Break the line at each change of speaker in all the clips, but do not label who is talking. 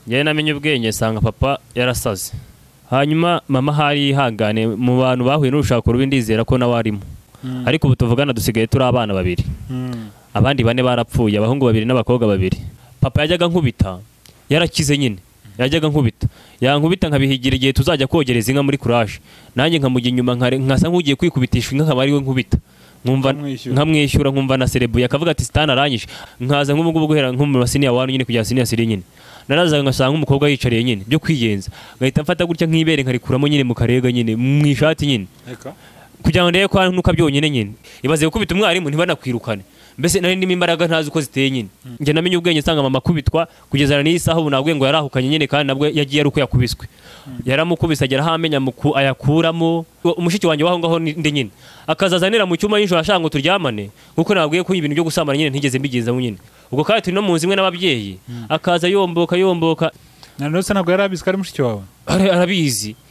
njye namenye ubwenge sanga papa yarasaze hanyuma mama hari ihangane mu bantu bahuye n'urushako rubi ndizera ko nawe arimo ariko ubu tuvugana dusigaye turi abana babiri abandi bane barapfuye abahungu babiri n'abakobwa babiri papa yajyaga nkubita yarakize nyine yajyaga nkubita yankubita nkabihigira igihe tuzajya kogereza inka muri courage nanjye nkamujya inyuma nkasa nk'ugiye kwikubitisha inka nkaba ariwe nkubita nkumva nkamwishyura nkumva na celebuye akavuga ati sitana aranyishe nkaza nk'ubu guhera nko mu masiniya wanu nyine kujya siniya siri nyine narazaga ngasanga umukobwa yicariye nyine byo kwiyenza ngahita mfata gutya nk'ibere nkarikuramo nyine mu karega nyine mu ishati nyine kugira ngo ndebe ko nuka byonyine nyine ibaze gukubita umwarimu ntibanakwirukane mbese nari ndimo imbaraga ntazi uko ziteye nyine njye namenye ubwenge nsanga mama kubitwa kugeza n'iyi saha ubu nabwo ngo yarahukanye nyine kandi nabwo yagiye ari uko yakubiswe yaramukubise agera hamenya ayakuramo umushiki wanjye waho ngaho ndi nyine akazazanira mu cyuma y'injoro ashaka ngo turyamane kuko nabwiye ko ibintu byo gusambana nyine ntigeze mbigenzamo nyine ubwo kandi turi no mu nzu imwe n'ababyeyi akaza yomboka
none se ntabwo yarabizi ko ari mushiki wawe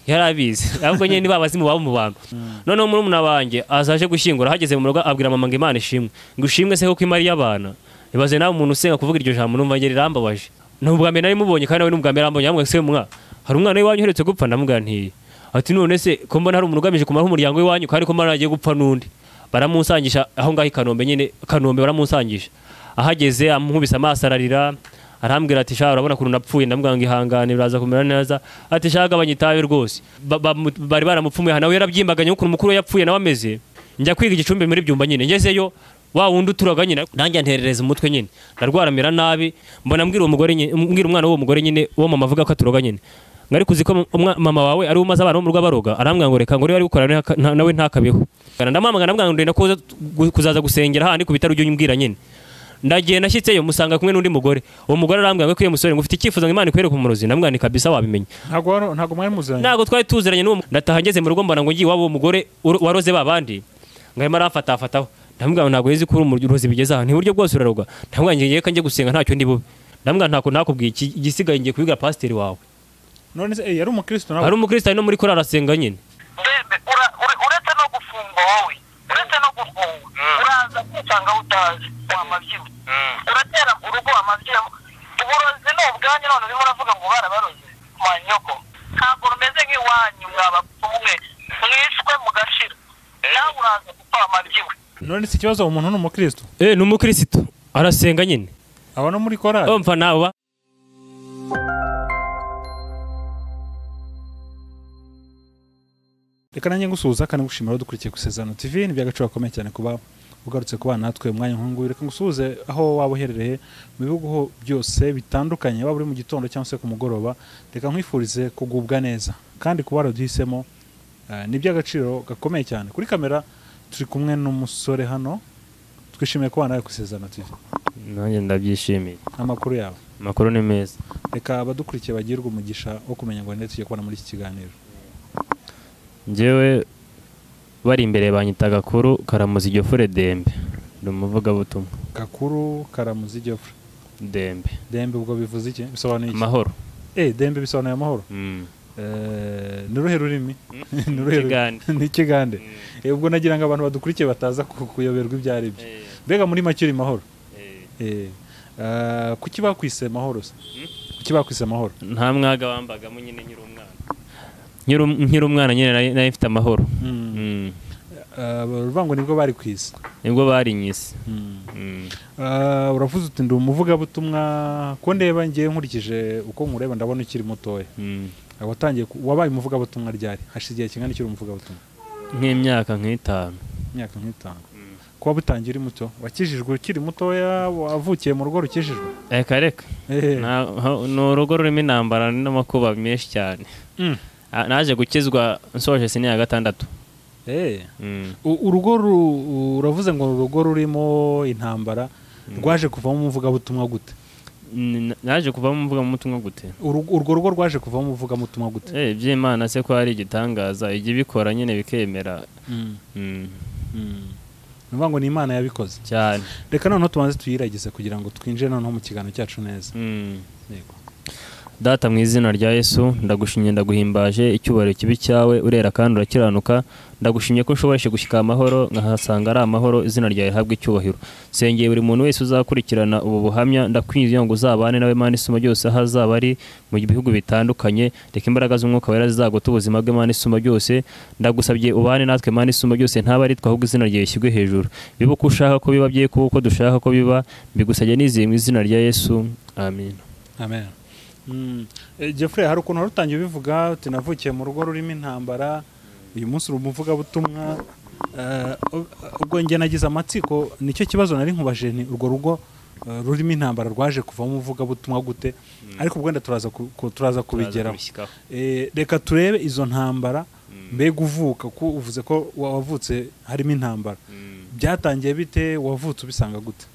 yarabizi ahubwo nyine babazimu babo mu bantu noneho murumuna wanjye azaje gushyingura hageze mu rugo abwira mama ngo Imana ishimwe ngo ushimwe se ko imari y'abana ibaze nawe umuntu usenga kuvuga iryo jambo numva ngeri rambabaje n'ubwa mbere nari mubonye kandi nawe n'ubwa mbere rambonye hamwe se mwa hari umwana w'iwanyu uheretse gupfa ndamubwira nti ati none se ko mbona hari umuntu ugamije kumara umuryango w'iwanyu kandi ko mbona agiye gupfa n'undi baramusangisha aho ngaho Kanombe baramusangisha ahageze amubise amaso ararira arambwira ati sha urabona kuntu napfuye ndamubwira ngo ihangane biraza kumera neza ati sha gabanya itabi rwose bari baramupfumuye nawe yarabyimbaganye ukuntu mukuru yapfuye nawe ameze njya kwiga igicumbi muri byumba nyine ngezeyo wa wundi uturaga nyine nanjye nterereza umutwe nyine ndarwaramira nabi mbona mbwira umwana w'uwo mugore nyine wo mama avuga ko aturoga nyine ngari kuzi ko mama wawe ari umaze abana bo mu rugo baroga arambwira ngo reka ngo ari gukora nawe ntakabeho ndamamagana ndamwanga ndenda kuzaza gusengera handi ku bitaro ujye umbwira nyine ndagiye nashyitseyo musanga kumwe n'undi mugore uwo mugore arambwira ngo kwiye musore ngo ufite icyifuzo ngo Imana ikwereke umurozi ndamwira ni kabisa wabimenye
ntago mwari muziranye
ntago twari tuziranye n'uwo ndataha ngeze mu rugo mbona ngo ngiye wabo umugore waroze babandi ngahema aramfataho ndamwira ntago yezi ko umurozi bigeze aha ntiburyo bwose uraroga ndamwira ngiye kanjye gusenga ntacyo ndi bube ndamwira ntako nakubwiye igisigaye ngiye kubiga pasiteri wawe
none se yari umukristo nawe
ari umukristo no muri korari arasenga nyine
uretse no gufungwa wowe uretse no gufungwa uraza kwisanga utazi wamavyiwe uratera urugo wamavyiwe uburozi no ubwanyu none urimo uravuga ngo barabaroze manyoko ntabwo rumeze nk'iwanyu mwabapfumwe mwishwe mugashira nawe uraza gupfa wamavyiwe
none se ikibazo umuntu ni umukristo
ni umukristo arasenga nyine
aba no muri korari
umva nawe
reka nanjye ngusuhuza kandi ngushimira dukurikiye ku Isezerano TV ni by'agaciro gakomeye cyane kuba ugarutse kubana natwe umwanya nk'uyu reka ngusuhuze aho waba uherereye mu bihugu byose bitandukanye waba uri mu gitondo cyangwa se ku mugoroba reka nkwifurize kugubwa neza kandi kuba waraduhisemo ni by'agaciro gakomeye cyane kuri kamera turi kumwe n'umusore hano twishimiye kubana nawe ku Isezerano TV
nanjye ndabyishimiye
amakuru yawe
amakuru ni meza
reka abadukurikiye bagirwe umugisha wo kumenya ngo ndetse tugiye kubona muri iki kiganiro
njyewe bari imbere banyita Gakuru Karamuzi Geoffrey Dembe ndi umuvugabutumwa
Gakuru Karamuzi Geoffrey Dembe ubwo bivuze iki bisobanuye iki
amahoro
Dembe bisobanuye amahoro ni ruhe rurimi ni Kigande ubwo nagira ngo abantu badukurikiye bataza kuyoberwa ibyo ari byo mbega muri make uri mahoro kuki bakwise mahoro se kuki bakwise mahoro
nta mwaga wambagamo nyine nkiri umwana nyine nari mfite amahoro
uruvango nibwo bari kwisi
nibwo bari nyisi
uravuze uti ndi umuvugabutumwa ko ndeba ngiye nkurikije uko nkureba ndabona ukiri mutoya wabaye umuvugabutumwa ryari hashize igihe kingana ikiri umuvugabutumwa
nk'imyaka nk'itanu
kuba butangiye uri muto wakijijwe ukiri mutoya wavukiye mu rugo rukijijwe
reka ni urugo rurimo intambara n'amakuba menshi cyane naje gukizwa nsoje siniya ya 6
urugo uravuze ngo urugo rurimo intambara rwaje kuvamo umuvugabutumwa gute
naje kuvamo umuvugabutumwa gute
urwo rugo rwaje kuvamo umuvugabutumwa gute
by'Imana se ko hari igitangaza ijye bikora nyine bikemera
nuvuga ngo ni Imana yabikoze
cyane
reka noneho tubanze tuyiragize kugira ngo twinjire noneho mu kiganiro cyacu neza yego
Data mu izina rya Yesu ndagushimye ndaguhimbaje icyubahiro kibi cyawe urera kandi urakiranuka ndagushimye ko ushoboreshe gushyika amahoro nkahasanga ari amahoro izina ryawe habwe icyubahiro sengeye buri muntu wese uzakurikirana ubu buhamya ndakwinjiye ngo uzabane nawe Mana isuma byose ahazaba ari mu bihugu bitandukanye reka imbaraga z'umwuka wera zizagota ubuzima bwe Mana isuma byose ndagusabye ubane natwe Mana isuma byose ntaba ari twahubwo izina ryawe shyigwe hejuru bibuka ushaka ko biba bye kuko dushaka ko biba bigusabye nizeye mu izina rya Yesu amen
amen. Jeffrey hari ukuntu warutangiye ubivuga uti navukiye mu rugo rurimo intambara uyu munsi uri umuvugabutumwa ubwo njye nagize amatsiko nicyo kibazo nari nkubaje ni urwo rugo rurimo intambara rwaje kuvamo umuvugabutumwa gute ariko ubwo turaza kubigeraho reka turebe izo ntambara mbega uvuka ko uvuze ko wavutse harimo intambara byatangiye bite wavutse ubisanga gute?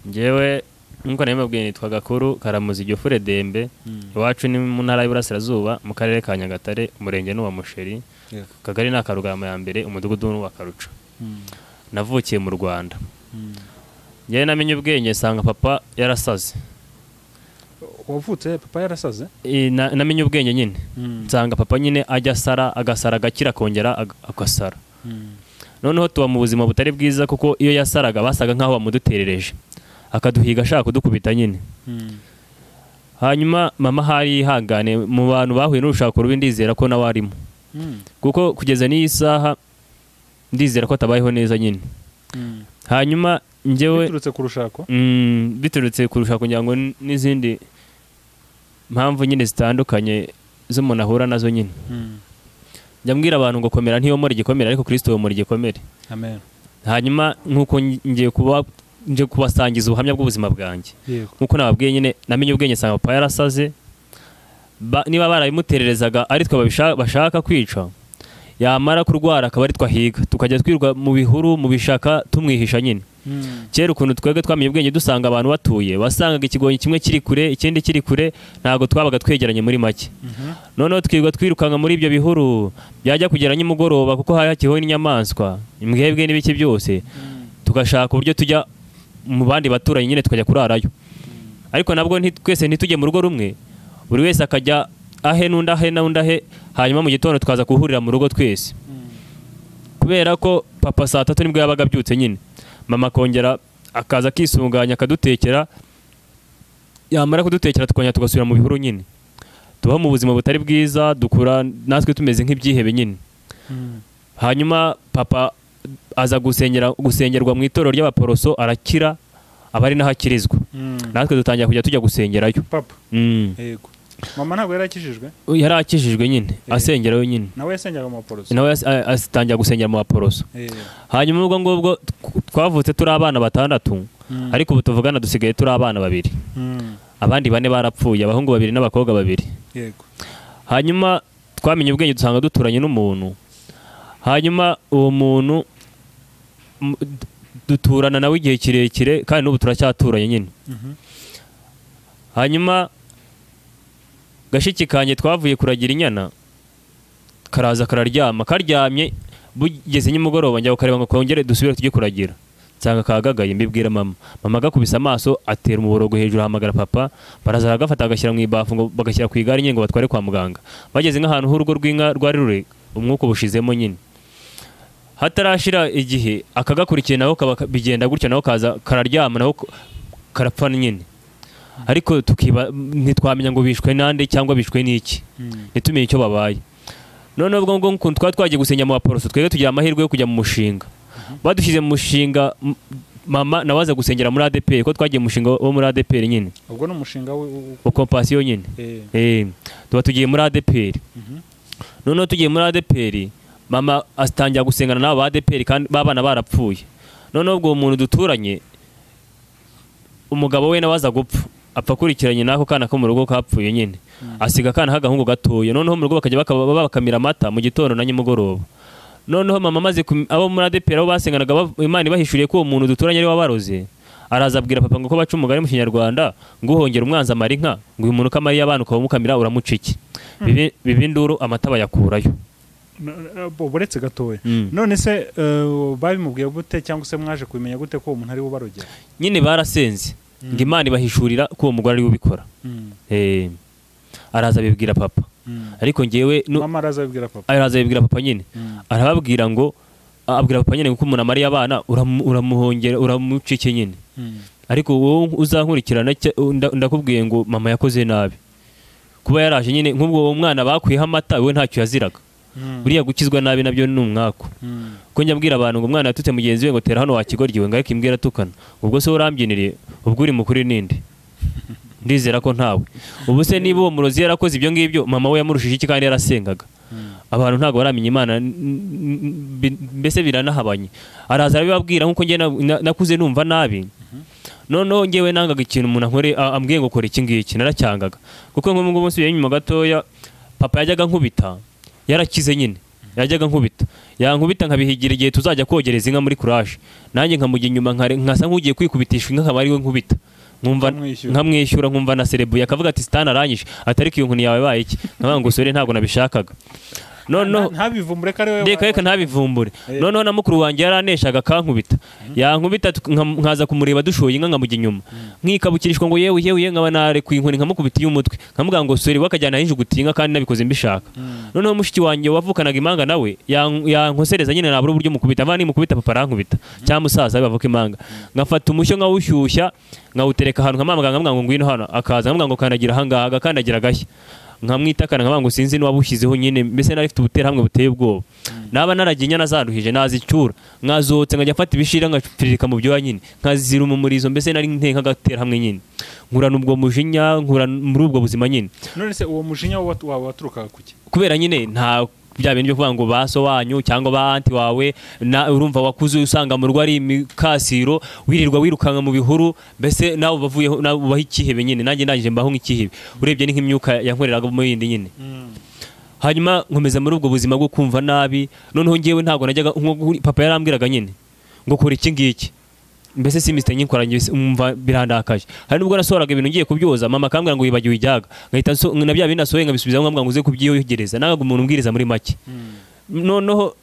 Njyewe nkuko nabibabwiye nitwa Gakuru Karamuzi Geoffrey Dembe iwacu ni mu ntara y'Iburasirazuba mu karere ka Nyagatare umurenge n'uwa Musheri kagari na Karugama ya mbere umudugudu n'uwa Karuca navukiye mu Rwanda njye namenye ubwenge sanga papa yarasaze.
Wavutse papa yarasaze?
Namenye ubwenge nyine nsanga papa nyine ajya agasara agakira kongera agasara noneho tuba mu buzima butari bwiza kuko iyo yasaraga basaga nkaho bamuduterereje akaduhiga ashaka kudukubita nyine hanyuma mama hari ihangane mu bantu bahuye n'urushako rubi ndizera ko nawe arimo kuko kugeza n'iyi saha ndizera ko atabayeho neza nyine hanyuma njyewe biturutse ku rushako ngira ngo n'izindi mpamvu nyine zitandukanye z'umuntu ahura nazo nyine njya mbwira abantu ngo komera ntiyomora igikomere ariko Kristo yomora igikomere
amen.
hanyuma nk'uko nje kubasangiza ubuhamya bw'ubuzima bwanjye nkuko nababwiye nyine namenye ubwenge sanga papa yarasaze niba barabimutererezaga ari twe bashaka kwica yamara kurwara akaba ari twahiga tukajya twirwa mu bihuru mu bishaka tumwihisha nyine kera ukuntu twebwe twamenye ubwenge dusanga abantu batuye wasangaga ikigonyi kimwe kiri kure ikindi kiri kure ntago twabaga twegeranye muri make noneho twirwa twirukanga muri ibyo bihuru byajya kugera nyimugoroba kuko hakiho n'inyamaswa imbwebwe n'ibiki byose tugashaka uburyo tujya mu bandi baturanye nyine tukajya kurarayo ariko nabwo twese ntitujye mu rugo rumwe buri wese akajya ahe n'undahe hanyuma mu gitondo tukaza kuhurira mu rugo twese kubera ko papa saa 3 nibwo yabaga byutse nyine mama kongera akaza kisunganya akadutekera yamara kudutekera tukongera tugasubira mu bihuru nyine tuba mu buzima butari bwiza dukura natwe tumeze nk'ibyihebe nyine hanyuma papa aza gusengerwa mu itorero ry'abaporoso arakira abari naho akirizwa natwe dutangira kujya tujya gusengerayo
papa yego mama ntabwo yarakijijwe
yarakijijwe nyine asengerayo nyine
nawe yasengeraga mu baporoso
nawe atangira gusengera mu baporoso hanyuma ubwo ngubwo twavutse turi abana 6 ariko ubu tuvugana dusigaye turi abana 2 abandi 4 barapfuye abahungu 2 n'abakobwa 2
yego
hanyuma twamenye ubwenge dusanga duturanye n'umuntu hanyuma uwo muntu duturana nawe igihe kirekire kandi n'ubu turacyaturanye nyine hanyuma gashikikanye twavuye kuragira inyana karaza kararyama karyamye bugeze nyimugoroba njya ukareba ngo kongere dusubire tujye kuragira cyangwa kagagaye mbibwira mama gakubisa amaso atera umuborogo hejuru hamagara papa baraza gafata agashyira mu ibafu ngo bagashyira ku igare nyine ngo batware kwa muganga bageze nk'ahantu h'urugo rw'inka rwari rure umwuka bushizemo nyine hatarashira igihe akagakurikiye naho bigenda gutya naho kaza kararyama naho karapfa nyine ariko ntitwamenya ngo bishwe nande cyangwa bishwe n'iki nitumenye icyo babaye none ubwo ngo twagiye gusenya mu baporoso twege tugira amahirwe yo kujya mu mushinga badushyize mu mushinga mama nawaza gusengera muri ADPR ko twagiye mu mushinga wo muri ADPR nyine
ubwo no mushinga
wo compassion nyine tuba tugiye muri ADPR none tugiye muri ADPR mama astangira gusengana nabo ADPR kandi babana barapfuye none ubwo umuntu duturanye umugabo we nawaza gupfa apfa kurikiranye nako kana ko mu rugo kapfuye nyine asiga kana hagahungu gatoye noneho mu rugo bakajya bakamira amata mu gitondo na nyimugoroba noneho mama maze abo muri ADPR abo basenganaga Imana ibahishuriye ko uwo muntu duturanye ari wabaroze araza abwira papa ngo ko baca umugari mu Kinyarwanda ngo uhongera umwanzi amara inka ngo uyu muntu kamariye abantu ukamukamira uramuciki bibinduru amata bayakurayo
buretse gatoya none se babimubwiye gute cyangwa se mwaje kubimenya gute ko umuntu ari bubarogera
nyine barasenze ngo Imana ibahishurira ko uwo mugore ari we ubikora. Araza abibwira papa, ariko ngewe
mama araza
abibwira papa nyine, arababwira ngo abwira papa nyine ko umuntu amariye abana uramuhongera uramucike nyine, ariko wowe uzankurikirana ndakubwiye ngo mama yakoze nabi kuba yaraje nyine, nk'ubwo uwo mwana bakwiyeho amata we ntacyo yaziraga. Buriya gukizwa nabi nabyo ni umwako. Ko njya mbwira abantu ngo umwana yatutse mugenzi we ngo tera hano wakigoryiwe, ngo ariko imbwira atukana, ubwo se urambyiniriye, ubwo uri mukuri ninde? Ndizera ko ntawe. Ubu se niba uwo murozi yarakoze ibyo ngibyo, mama we yamurushije iki kandi yarasengaga? Abantu ntago baramenya Imana, mbese biranahabanye. Araza abibabwira nkuko njye nakuze numva nabi. Noneho ngewe nangaga ikintu umuntu ankore ambwiye ngo kora iki ngiki, naracyangaga. Kuko nko ngo munsi y'inyuma gatoya papa yajyaga nkubita, yarakize nyine, yajyaga nkubita, yankubita nkabihigira igihe tuzajya kogereza inka muri courage, nanjye nkamujya inyuma nkasa nk'ugiye kwikubitisha inka, nkaba ari we nkubita, nkamwishyura, nkumva na serebuye akavuga ati sitani aranyishe, atari ko iyo nkuni yawe baye iki, nkavuga ngo sore ntabwo nabishakaga. Noneho
ntabivumbure kare wewe
ndeka ntabivumbure. Noneho na mukuru wanjye yaraneshaga kankubita, yankubita nkaza kumureba dushoye inka nkamujya inyuma, nkikabukirishwa ngo yewe nkaba nare ku inkoni nkamukubita y'umutwe, nkamuga ngo sore wakajyana hinjuguti inka kandi nabikoze mbishaka. Noneho mushiki wanjye wavukanaga imanga nawe yankosereza nyine nabura uburyo mukubita, abandi mukubita papa arankubita, cyangwa musaza bavuka imanga, ngafata umushyo nkawushyushya nkawutereka ahantu nkamamaga nkamubwira ngo ngwino hano, akaza nkamubwira ngo kandagira ahangaha, agakandagira agashya, nkamwitakana nkavuga ngo sinzi n'uwabushyizeho nyine, mbese nari mfite ubuterahamwe buteye ubwoba. Naba naragiye inyana zaruhije nazicyura, nkazotse nkajya mfata ibishira nkapfirika mu byoya nyine, nkazira umumurizo, mbese nari nteye nk'agaterahamwe nyine, nkurana ubwo mujinya, nkura muri ubwo buzima nyine.
None se uwo mujinya waturukaga kuki?
Kubera nyine nta bya bintu byo kuvuga ngo baso wanyu cyangwa ba anti wawe, urumva wakuze usanga mu rugo ari imikasiro, wirirwa wirukanga mu bihuru, mbese nawe bavuyeho nawe ubaho ikihebe nyine, nanjye ndangije mbaho nk'ikihebe, urebye ni nk'imyuka yankoreraga mu yindi nyine. Hanyuma nkomeza muri ubwo buzima bwo kumva nabi. Noneho ngewe ntago najyaga, papa yarambwiraga nyine ngo kora iki ngiki, mbese simiste nyinkoranye umva birandakaje. Hari nubwo nasohoraga ibintu ngiye kubyoza, mama akambwira ngo wibagiwe ijyaga, ngahita na bya bintu nasohoye ngabisubiza nkamubwira ngo uze kubyiyogereza, nagaga umuntu umbwiriza muri make. Noneho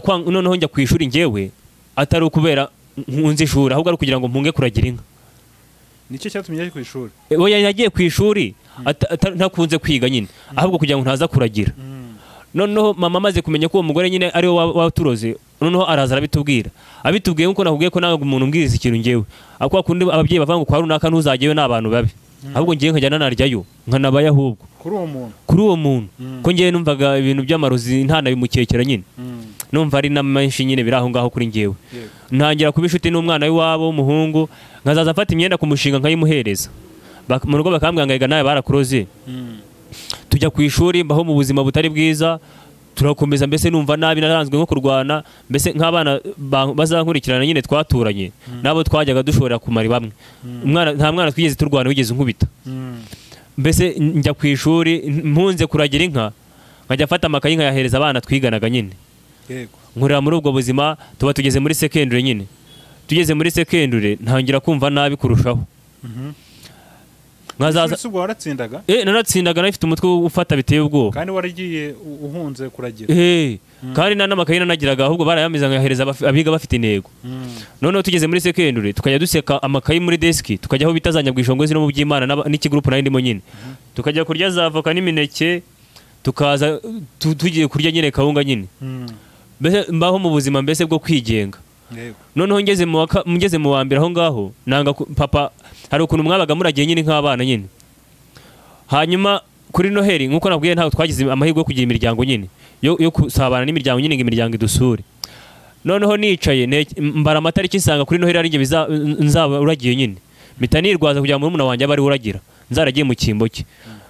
noneho njya ku ishuri ngewe atari ukubera nkunze ishuri, ahubwo ari kugira ngo mpunge kuragira inka.
Nicyo cyatumye yaje ku ishuri?
Oya, yagiye ku ishuri ntakunze kwiga nyine, ahubwo kugira ngo ntaza kuragira. Noneho mama amaze kumenya ko uwo mugore nyine ari we waturoze, noneho araza arabitubwira, abitubwiye nkuko nakubwiye ko ntabwo umuntu umbwiriza ikintu ngewe, akwa kundi ababyeyi bavuga ngo kwa runaka ntuzajyeyo n'abantu babi, ahubwo ngewe nkajya nanaryayo nkanabaye ahubwo kuri uwo muntu. Ko ngewe numvaga ibintu by'amarozi ntanabimukekera nyine, numva ari na menshi nyine biri aho ngaho kuri ngewe. Ntangira kuba inshuti n'umwana w'iwabo w'umuhungu, nkazaza mfata imyenda ku mushinga nkayimuhereza, mu rugo bakambwira ngo nawe barakuroze. Tujya ku ishuri mbaho mu buzima butari bwiza, turakomeza, mbese numva nabi, naranzwe nko kurwana, mbese nk'abana bazankurikirana nyine twaturanye nabo twajyaga dushobora kumara bamwe, nta mwana twigeze turwana wigeze nkubita. Mbese njya ku ishuri mpunze kuragira inka, nkajya afata amakayi nkayahereza abana twiganaga nyine. Nkurira muri ubwo buzima, tuba tugeze muri secondary nyine. Tugeze muri secondary ntangira kumva nabi kurushaho.
Ubwo waratsindaga?
Naratsindaga, nafite umutwe ufata biteye ubwoba.
Kandi waragiye uhunze kuragira?
Kandi n'amakayi nanagiraga, ahubwo barayamiza nkayahereza abiga bafite intego. Noneho tugeze muri secondary tukajya duseka amakayi muri deski, tukajya aho bitazanya bwishongozi no mu by'Imana n'ikigroup nari ndimo nyine. Tukajya kurya za avoka n'imineke, tukaza tugiye kurya nyine kawunga nyine. Mbese mbaho mu buzima mbese bwo kwigenga. Noneho ngeze mu wa mbere aho ngaho, nanga papa hari ukuntu mwabaga muragiye nyine nk'abana nyine. Hanyuma kuri Noheli nkuko nabwiye ntaho twagize amahirwe yo kugira imiryango nyine yo kusabana n'imiryango nyine, ngo imiryango idusure. Noneho nicaye mbara amatariki nsanga kuri Noheli ari nge nzaba uragiye nyine, mpita nirwaza kugira ngo murumuna wanjye bari uragira, nzaragiye mu cyimbo cye.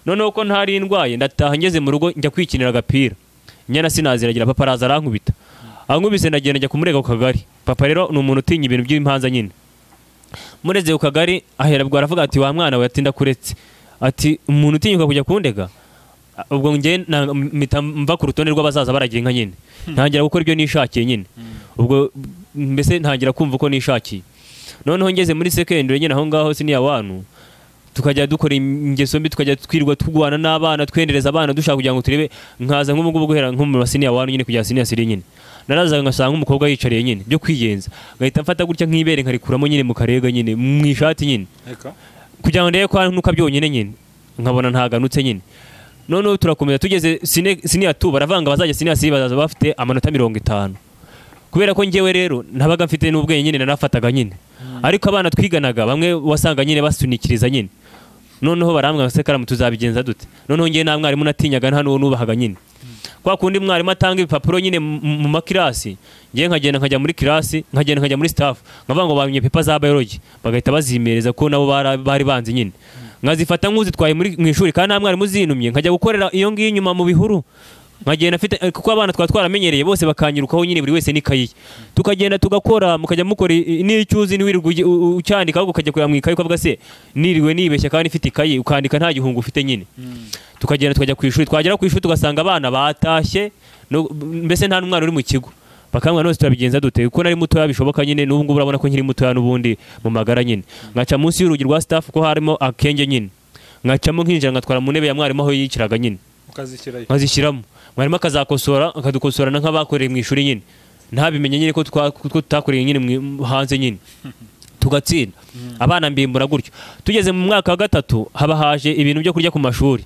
Noneho ko ntari ndwaye ndataha, ngeze mu rugo njya kwikinira agapira, nyana sinaziragira, papa araza arankubita, ankubise ndagenda njya kumurega ku kagari. Papa rero ni umuntu utinya ibintu by'impanza nyine. Mureze ku kagari ahera bwo aravuga ati wa mwana we atinda kuretse, ati umuntu utinyuka kujya kundega. Ubwo nge mva ku rutonde rw'abazaza baragira inka nyine, ntangira gukora ibyo nishakiye nyine. Ubwo mbese ntangira kumva uko nishakiye. Noneho ngeze muri secondary nyine aho ngaho siniya wanu, tukajya dukora ingeso mbi, tukajya twirwa tugwana n'abana, twendereza abana dushaka kugira ngo turebe, nkaza nk'ubu guhera nko mu siniya wanu nyine kujya siniya siri nyine. narazaga ngasanga umukobwa yicariye nyine byo kwigenza ngahita mfata gutya nk'ibere nkarikuramo nyine mu karega nyine mu ishati nyine kugira ngo ndebe ko nuka byonyine nyine nkabona ntaganutse nyine noneho turakomeza tugeze senior 2 baravanga bazajya senior 3 bazaza bafite amanota 50 kubera ko ngewe rero nabaga mfite n'ubwenge nyine narafataga nyine ariko abana twiganaga bamwe wasanga nyine basunikiriza nyine noneho barambwa se karamu tuzabigenza dute noneho ngiye na mwarimu natinyaga nta nubahaga nyine kwa kundi mwarimu atanga ibipapuro nyine mu makirasi ngiye nkajya muri kirasi nkajya muri staff nkavuga ngo bamenye pepa za biology bagahita bazimereza ko nabo bari banzi nyine nkazifata nk'uzitwaye mu ishuri kandi nta mwarimu zinumye nkajya gukorera iyo ngiyo inyuma mu bihuru nkagenda afite kuko abana twaramenyereye bose bakanyirukaho nyine buri wese n'ikayi tukagenda tugakora mukajya mukora n'icyuzi niwirirwa ucyandika ahubwo ukajya kureba mu ikayi ukavuga se niriwe nibeshya kandi ifite ikayi ukandika nta gihungu ufite nyine tukagenda tukajya ku ishuri twagera ku ishuri tugasanga abana batashye mbese nta n'umwana uri mu kigo bakambwa nose turabigenza dute kuko nari mutoya bishoboka nyine n'ubu ngubu urabona ko nkiri mutoya n'ubundi mu magara nyine ngaca munsi y'urugi rwa staff ko harimo akenge nyine ngacamo nkinjira ngatwara mu ntebe ya mwarimu aho yiciraga nyine nkazishyiramo mwarimu akazakosora akadukosorana nk'abakoreye mu ishuri nyine ntabimenye nyine ko tutakoreye nyine hanze nyine tugatsinda abana mbimbura gutyo tugeze mu mwaka wa 3 haba haje ibintu byo kurya ku mashuri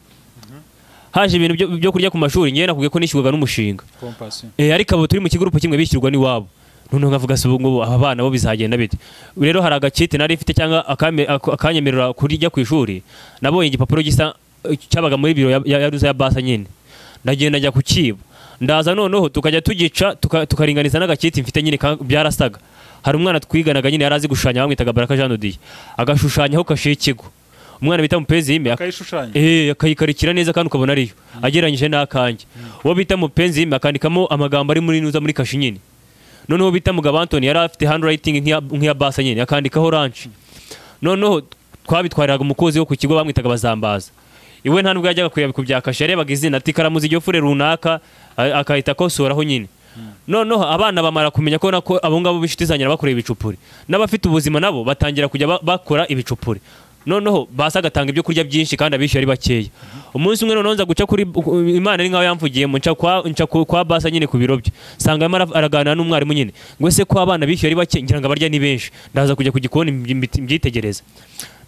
haje ibintu byo kurya ku mashuri ngiye nakubwiye ko nishyurwaga n'umushinga ariko abo turi mu kigurupe kimwe bishyurwa n'iwabo none nkavuga se ubu aba bana bo bizagenda bite rero hari agakite nari ifite cyangwa akanyemerera kurya ku ishuri nabonye igipapuro gisa cyabaga muri biro ya ruza ya basa nyine ndagenda njya kukiba ndaza noneho tukajya tugica tukaringaniza n'agakiti mfite nyine byarasaga hari umwana twiganaga nyine yarazi gushushanya bamwitaga Baraka Jean Dodier agashushanyaho kashe ikigo umwana bita Mupenzi Yime akayikarikira neza kandi ukabona ariyo ageranyije n'akanjye uwo bita Mupenzi Yime akandikamo amagambo ari muri nuza muri kashi nyine noneho bita Mugabo Anthony yari afite handwriting nk'iya basa nyine akandikaho orange noneho twabitwariraga umukozi wo ku kigo bamwitaga Bazambaza iwe nta nubwo yajyaga kureba kubyakasha yarebaga izina ati karamuzi iryo fure runaka akahita kosoraho nyine noneho abana bamara kumenya ko nako abo ngabo bishitizanyira bakoreye ibicupuri n'abafite ubuzima nabo batangira kujya bakora ibicupuri noneho basagatanga ibyo kurya byinshi kandi abishyura ari bakeya umunsi umwe noneho nza guca kuri Imana ari nkaho yamvugiye mu nca kwa basa nyine ku biro bye sanga araganira n'umwarimu nyine ngo ese ko abana bishyura ari bake ngira ngo abarya ni benshi ndaza kujya ku gikoni mbyitegereza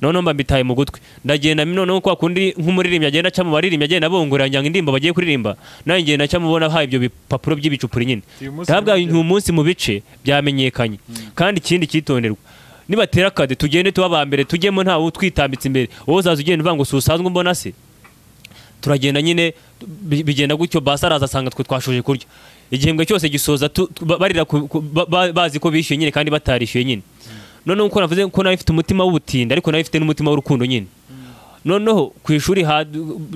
noneho mba mbitaye mu gutwi ndagenda noneho kwa kundi nk'umuririmbyi agenda aca mu baririmbyi agenda bongora njyanga indirimbo bagiye kuririmba nanjye ngenda aca mubona ha ibyo bipapuro by'ibicupuri nyine ntabwo uyu munsi mu bice byamenyekanye kandi ikindi cyitonderwa nibatera kade tugende tuba bambere tujyemo nta utwitambitse imbere wowe uzaza ugenda uvuga ngo susanzwe mbona se turagenda nyine bigenda gutyo basaraza asanga twe twashoje kurya igihembwe cyose gisoza barira bazi ko bishyuye nyine kandi batarishyuye nyine noneho uko navuze ko nawe ifite umutima w'ubutinde ariko nawe ifite n'umutima w'urukundo nyine noneho ku ishuri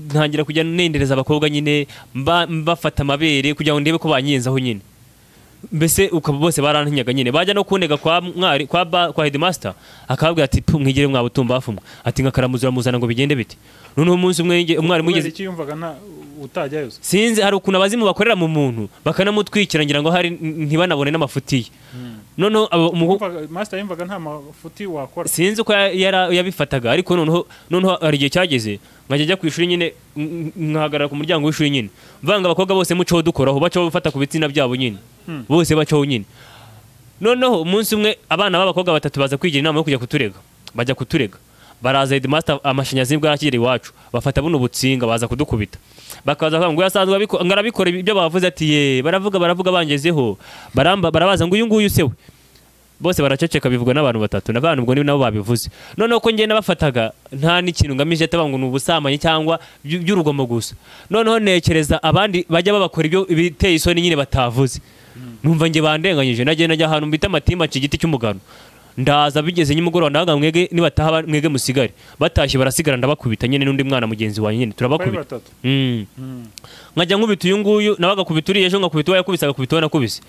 ntangira kujya nendereza abakobwa nyine mbafata amabere kugira ngo ndebe ko banyenzaho nyine mbese ukaba bose barantinyaga nyine bajya no kunega kwa headmaster akababwira ati mwigire mwabutumba bafumwe ati nkakaramuzura muzana ngo bigende bite noneho umunsi umwe umwarimu yigeze
ikiyumvaga nta utajyayo
sinzi hari ukuntu abazimu bakorera mu muntu bakanamutwikira ngira ngo hari ntibanabone n'amafuti noneho
master yumvaga nta mafuti wakora
sinzi uko yabifataga ariko noneho hari igihe cyageze nkajya ku ishuri nyine nkahagarara ku muryango w'ishuri nyine mvanga abakobwa bose muco dukoraho bacaho bafata ku bitsina byabo nyine bose bacaho nyine noneho umunsi umwe abana b'abakobwa 3 baza kwigira inama yo kujya kuturega bajya kuturega baraza headmaster amashanyarazi bwakigera iwacu bafata buno butsinga baza kudukubita bakaza ngo yasanzwe ngarabikora ibyo bavuze ati ye baravuga bangezeho barabaza ngo uyu nguyu sewe bose baraceceka bivuga n'abantu 3 n'abantu ubwo nabo babivuze noneho ko ngenda bafataga nta n'ikintu ngamije atabango n'ubusamanye cyangwa by'urugomo gusa noneho nekereza abandi bajya babakora ibyo biteye isoni nyine batavuze numva nge bandenganyije nagenda njya ahantu mbita amatimba cy'igiti cy'umugano ndaza bigeze nyimugoro ndaga mwege nibataha mwege musigare batashye barasigara ndabakubita nyine n'undi mwana mugenzi wa nyine turabakubita nkajya nkubita uyu nguyu nabaga kubituriye ejo ngakubita yakubisaga kubitona kubise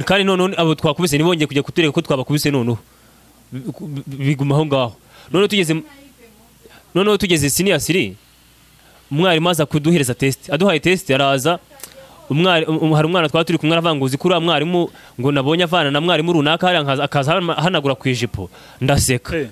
kandi none abo twakubise nibongeye kujya kutureka ko twabakubise noneho biguma aho ngaho noneho tugeze senior 3 umwarimu aza kuduhereza test aduhaye test araza hari umwana twaturi kumwe aravanguzi kuri mwarimu ngo nabonye avana na mwarimu runaka hari akaza hanagura ku ijipo ndaseka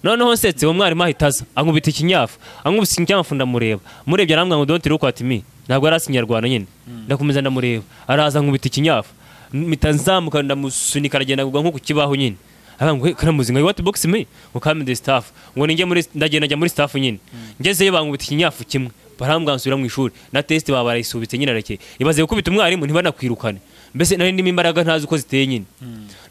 noneho setse uwo mwarimu ahitaza ankubita ikinyafu ankubise ikinyafu ndamureba murebye arambwa ngo don't look at me ntabwo arasinyarwana nyine ndakomeza ndamureba araza ankubita ikinyafu mpita nzamuka ndamusunika aragenda kugwa nko ku kibaho nyine ngo karamuzi ngo what box me ngo come the staff ngo ninjye muri ndagenda njya muri staff nyine ngezeyo bankubita ikinyafu kimwe barambwansubira mu ishuri na test baba barayisubitse nyine arake ibaze gukubita umwarimu ntibanakwirukane mbese nari ndimo imbaraga ntazi uko ziteye nyine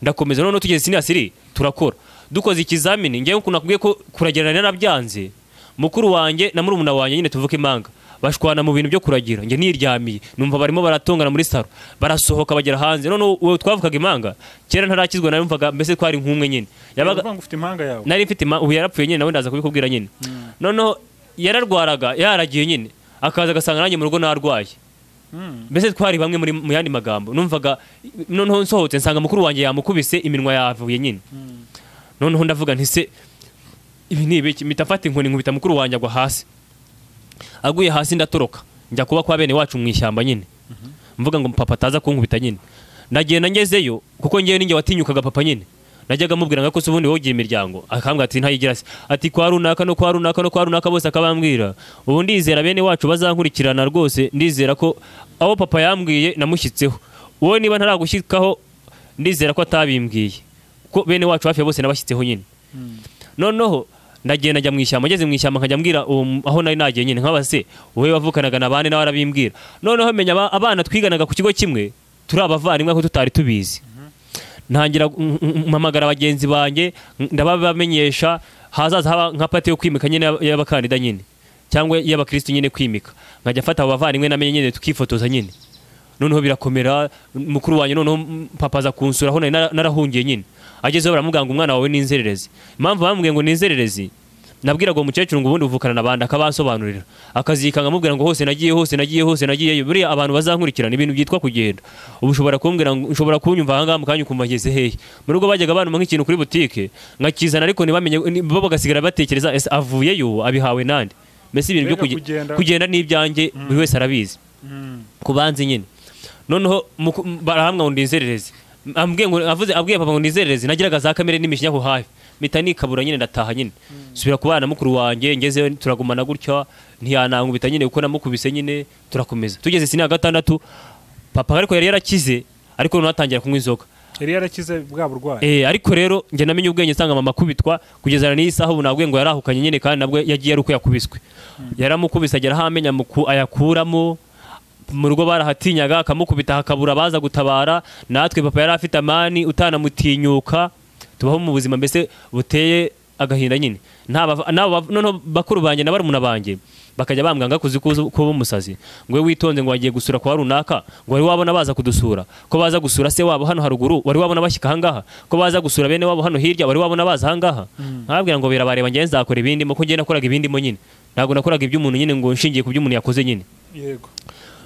ndakomeza none tugeze senior 3 turakora dukoze ikizamini ngewe ukuntu nakubwiye ko kuragerana narabyanze mukuru wanjye na murumuna wanjye nyine tuvuke imanga bashwana mu bintu byo kuragira nge niryamiye numva barimo baratongana muri saro barasohoka bagera hanze none uwo twavukaga imanga kera ntarakizwa nari mvaga mbese twari nkumwe nyine
yabaga ufite impanga yawe
nari mfite ubu yarapfuye nyine nawe ndaza kubikubwira nyine none yararwaraga yaragiye nyine akaza agasanga nanjye mu rugo narwaye mbese twari bamwe mu yandi magambo numvaga noneho nsohotse nsanga mukuru wanjye yamukubise iminwa yavuye nyine noneho ndavuga nti se ibi ni ibiki mitafata inkoni nkubita mukuru wanjye agwa hasi aguye hasi ndatoroka njya kuba kwa bene wacu mu ishyamba nyine mvuga ngo papa ataza kunkubita nyine nagenda ngezeyo kuko ngewe ninjye watinyukaga papa nyine najyaga mubwira ngo se ubundi wogiye imiryango akambwira ati ntayigira se ati kwa runaka no kwa runaka no kwa runaka bose akabambwira ubu ndizera bene wacu bazankurikirana rwose ndizera ko aho papa yambwiye namushyitseho wowe niba ntaragushyikaho ndizera ko atabimbwiye ko bene wacu hafi bose nabashyitseho nyine noneho ndagenda njya mu ishyamba ngeze mu ishyamba nkajya mbwira aho nari nagiye nyine nk'abase wowe wavukanaga nabane nawe arabimbwira noneho menya abana twiganaga ku kigo kimwe turi abavandimwe ko tutari tubizi ntangira mpamagara abagenzi banjye ndababamenyesha hazaza haba nka pati yo kwimika nyine y'abakandida nyine cyangwa y'abakristo nyine kwimika nkajya mfata abo bavandimwe namenye nyine tukifotoza nyine noneho birakomera mukuru wanjye noneho papa aza kunsura aho narahungiye nyine agezeho baramubwira ngo umwana wawe ni inzererezi impamvu bamubwiye ngo ni inzererezi nabwiraga uwo mukecuru ngo ubundi uvukana n'abandi akabansobanurira akazikanga amubwira ngo hose nagiyeyo buriya abantu bazankurikirana ibintu byitwa kugenda ubu ushobora kumbwira ngo ushobora kunyumva ahangaha mu kanya ukumva ngeze hehe mu rugo bajyaga banuma nk'ikintu kuri butike nkakizana ariko ntibamenye bo bagasigara batekereza ese avuyeyo abihawe nande mbese ibintu byo kugenda n'ibyanjye buri wese arabizi kubanze nyine noneho barahamwa ngo ndinzerereze abwiye papa ngo ndizerereze nagiraga za kamere n'imishinya ku hafi mpita nikabura nyine ndataha nyine subira ku bana mukuru wanjye ngeze turagumana gutya ntiyanankubita nyine kuko namukubise nyine turakomeza tugeze siniya 6 papa ariko yari yarakize ariko noneho atangira kunywa inzoga
yari yarakize bwa burwayi
ariko rero njye namenye ubwenge nsanga mama kubitwa kugeza n'iyi saha ubu nabwiye ngo yarahukanye nyine kandi nabwo yagiye ari uko yakubiswe yaramukubise agera aho amenya ayakuramo mu rugo barahatinyaga akamukubita hakabura baza gutabara natwe papa yari afite amani utanamutinyuka tubaho mu buzima mbese buteye agahinda nyine noneho bakuru banjye na barumuna banjye bakajya bambwanga kuzi kuba umusazi ngo we witonze ngo wagiye gusura kwa runaka ngo wari wabona baza kudusura ko baza gusura se wabo hano haruguru wari wabona bashyika ahangaha ko baza gusura bene wabo hano hirya wari wabona baza ahangaha nkababwira ngo birabareba njye nzakora ibindi mo ko njye nakoraga ibindi mo nyine ntabwo nakoraga iby'umuntu nyine ngo nshingiye ku by'umuntu yakoze nyine
yego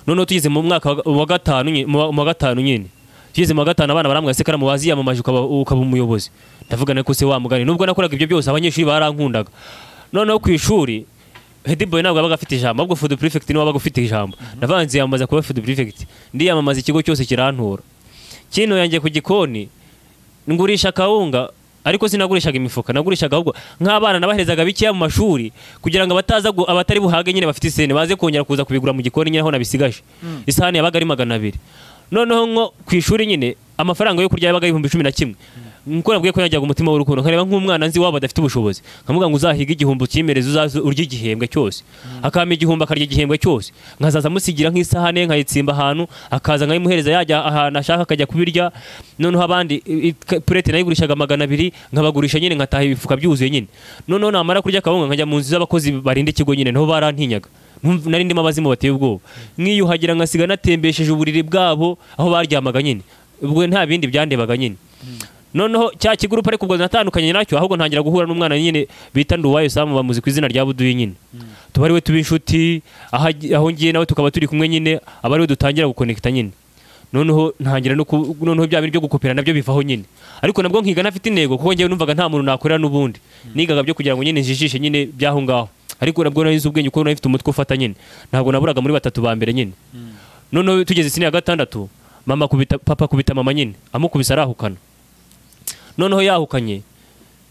noneho tugeze mu mwaka wa gatanu nyine tugeze mu wa gatanu abana barambwira se karamu waziyamamaje ukaba umuyobozi ndavuga nako se wa mugani nubwo nakoraga ibyo byose abanyeshuri barankundaga noneho ku ishuri Headboy ntabwo yabaga afite ijambo ahubwo food prefect niwe wabaga ufite ijambo ndavanze yamamaza kuba food prefect ndiyamamaza ikigo cyose kirantura kino yanjye ku gikoni ngurisha kawunga ariko sinagurishaga imifuka nagurishaga ahubwo nk'abana nabaherezaga bikiya mu mashuri kugira ngo abatari buhage nyine bafite isene baze kongera kuza kubigura mu gikoni nyine aho nabisigaje isahani yabaga ari 200 noneho nko ku ishuri nyine amafaranga yo kurya yabaga 11,000 nko nabwiye ko yajyaga umutima w'urukundo nkareba nk'umwana nzi wabo adafite ubushobozi nkamuga ngo uzahiga igihumbi kimereza uzaze urya igihembwe cyose akama igihumbi akarya igihembwe cyose nkazaza musigira nk'isahane nkayitsimba ahantu akaza nkayimuhereza yajya ahantu ashaka akajya kubirya noneho abandi purete nayigurishaga 200 nkabagurisha nyine nkataha ibifuka byuzuye nyine noneho namara kurya kawunga nkajya mu nzu z'abakozi barinda ikigo nyine naho barantinyaga nari ndimo abazimu bateye ubwoba nkiyuhagira nkasiga natembesheje uburiri bwabo aho baryamaga nyine ubwo nta bindi byandebaga nyine noneho cya kigurupa ariko ubwo natandukanye nacyo ahubwo ntangira guhura n'umwana nyine bita Nduwayo Samu bamuzi ku izina rya Buduyi nyine tuba ari we tuba inshuti aho ngiye nawe tukaba turi kumwe nyine aba ari we dutangira gukonekita nyine noneho ntangira noneho bya bintu byo gukopera nabyo bivaho nyine ariko nabwo nkiga nafite intego kuko ngewe numvaga nta muntu nakorera n'ubundi nigaga byo kugira ngo nyine njijishe nyine byaho ngaho ariko nabwo narize ubwenge kuko nafite umutwe ufata nyine ntabwo naburaga muri 3 ba mbere nyine noneho tugeze siniya 6 papa kubita mama nyine amukubisa arahukana noneho yahukanye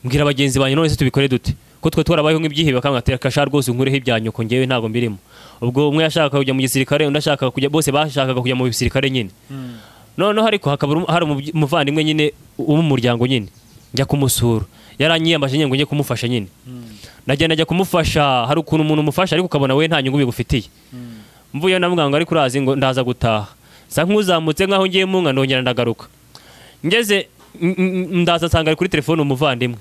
mbwira abagenzi banjye none se tubikore dute ko twe twarabayeho nk'ibyihibe bakangatera kasha rwose nkureho ibyanyo ko ngewe ntago mbirimo ubwo umwe yashaka kujya mu gisirikare undi ashaka kujya bose bashakaga kujya mu bisirikare nyine noneho ariko hakaba hari umuvandimwe nyine wo mu muryango nyine njya kumusura yaranyiyambaje nyine ngo njye kumufasha nyine najya kumufasha hari ukuntu umuntu umufasha ariko ukabona we nta nyungu bigufitiye mvuye navuga ngo ariko urazi ngo ndaza gutaha sa nk'uzamutse nkaho ngiye mu nka ndongera ndagaruka ngeze ndaza nsanga ari kuri telefone umuvandimwe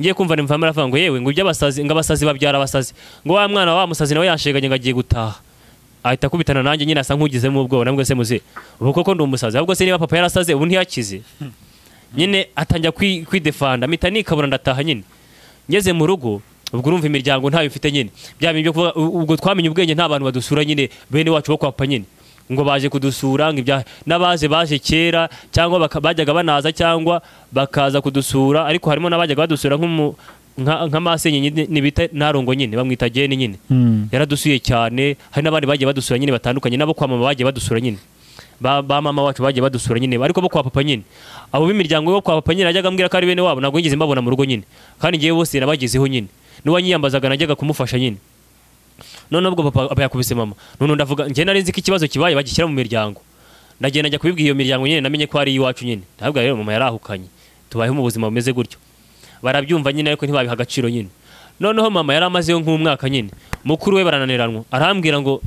ngiye kumva nimva maravuga ngo yewe ngo iby'abasazi ngo abasazi babyara abasazi ngo wa mwana wa musazi nawe yansheganye ngo agiye gutaha ahita kubitana nanjye nyine asa nk'ugizemo ubwoba nabwo se muze ubu koko ndi umusazi ahubwo se niba papa yarasaze ubu ntiyakize nyine atangira kwidefanda mpita nikabura ndataha nyine ngeze mu rugo ubwo urumva imiryango ntayo mfite nyine bya bintu byo kuvuga ubwo twamenye ubwenge nta bantu badusura nyine bene wacu bo kwa papa nyine ngo baje kudusura ngo baje kera cyangwa bajyaga banaza cyangwa bakaza kudusura ariko harimo n'abajyaga badusura nka masenye nibita narongo nyine bamwita Jene nyine yaradusuye cyane hari n'abandi bagiye badusura nyine batandukanye nabo kwa mama bagiye badusura nyine ba mama wacu bagiye badusura nyine ariko bo kwa papa nyine abo b'imiryango yo kwa papa nyine ajyaga ambwira ko ari bene wabo ntabwo ngeze mbabona mu rugo nyine kandi ngiye bose nabagezeho nyine n'uwanyiyambazaga najyaga kumufasha nyine none ubwo papa yakubise mama none ndavuga ngiye nari nzi ko ikibazo kibaye bagishyira mu miryango ndagenda njya kubibwira iyo miryango nyine namenye ko ari iwacu nyine ntabwo rero mama yarahukanye tubayeho mu buzima bumeze gutyo barabyumva nyine ariko ntibabiha agaciro nyine noneho mama yari amazeyo nk'umwaka nyine mukuru we barananiranwa arambwira ngo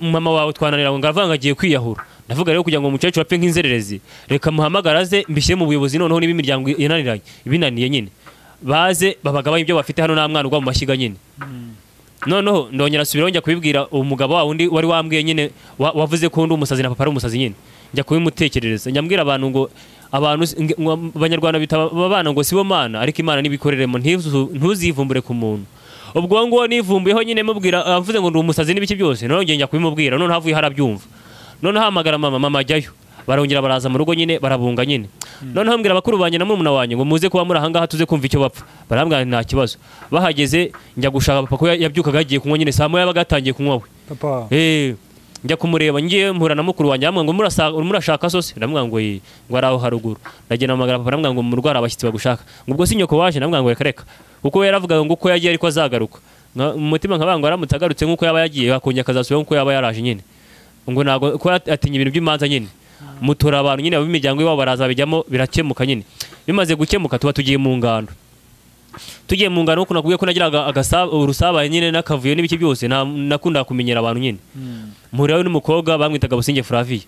mama wawe twananiranwa ngo avanga agiye kwiyahura ndavuga rero kugira ngo umukecuru apfe nk'inzererezi reka muhamagara ze mbishyire mu buyobozi noneho niba imiryango yananiranye ibinaniye nyine baze babagabanya ibyo bafite hano nta mwana ugwa mu mashyiga nyine noneho ndongera asubiraho njya kubibwira umugabo wa wundi wari wambwiye nyine wavuze ko undi umusazi na papa ari umusazi nyine njya kubimutekerereza njya mbwira abantu ngo abanyarwanda bita abana ngo sibo mana ariko imana nibikoreremo ntuzivumbure ku muntu ubwo ngo nivumbuyeho nyine mubwira avuze ngo ndi umusazi n'ibiki byose none njya kubimubwira none havuye harabyumva none hamagara mama ajyayo barongera baraza mu rugo nyine barabunga nyine none hambwira abakuru banjye na murumuna wanjye ngo muze kuba muri ahangaha tuze kumva icyo bapfa barambwira nta kibazo bahageze njya gushaka papa ko yabyukaga yagiye kunywa nyine saa moya yabaga yatangiye kunywa we
papa
njya kumureba ngiye mpura na mukuru wanjye amwe ngo murashaka sose ndamwanga ngo ngo araho haruguru ndagenda amagara papa ndamwanga ngo murwara abashyitsi bagushaka ngo ubwo si nyoko waje ndamwanga ngo reka kuko yaravugaga ngo uko yagiye ariko azagaruka mu mutima nkabango aramutse agarutse nk'uko yaba yagiye akongera akazasubira nk'uko yaba yaraje nyine ngo ntabwo ko atinya ibintu by'imanza nyine mutora abantu nyine b'imiryango yabo baraza bijyamo birakemuka nyine bimaze gukemuka tuba tugiye mu ngando kuko nakubwiye ko nagiraga urusabane nyine n'akavuyo n'ibiki byose nakunda kumenyera abantu nyine mpurirayo n'umukobwa bamwitaga Businge Flavie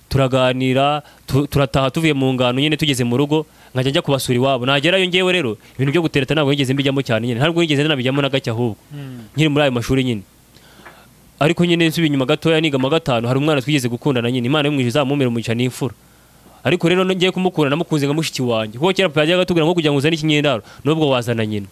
turaganira turataha tuvuye mu ngano nyine tugeze mu rugo nkajya njya kubasura iwabo nagerayo ngewe rero ibintu byo gutereta ntabwo nigeze mbijyamo cyane nyine ntabwo nigeze nabijyamo na gake ahubwo nkiri muri ayo mashuri nyine ariko nyine nsubiye inyuma gatoya niga mu gatanu hari umwana twigeze gukundana nyine Imana yo mu ijuru izamumera umugisha n'imfura ariko rero ngiye kumukunda namukunze nka mushiki wanjye kuko kera papa yajyaga atubwira ngo kugira ngo uzane ikinyendaro nubwo wazana nyina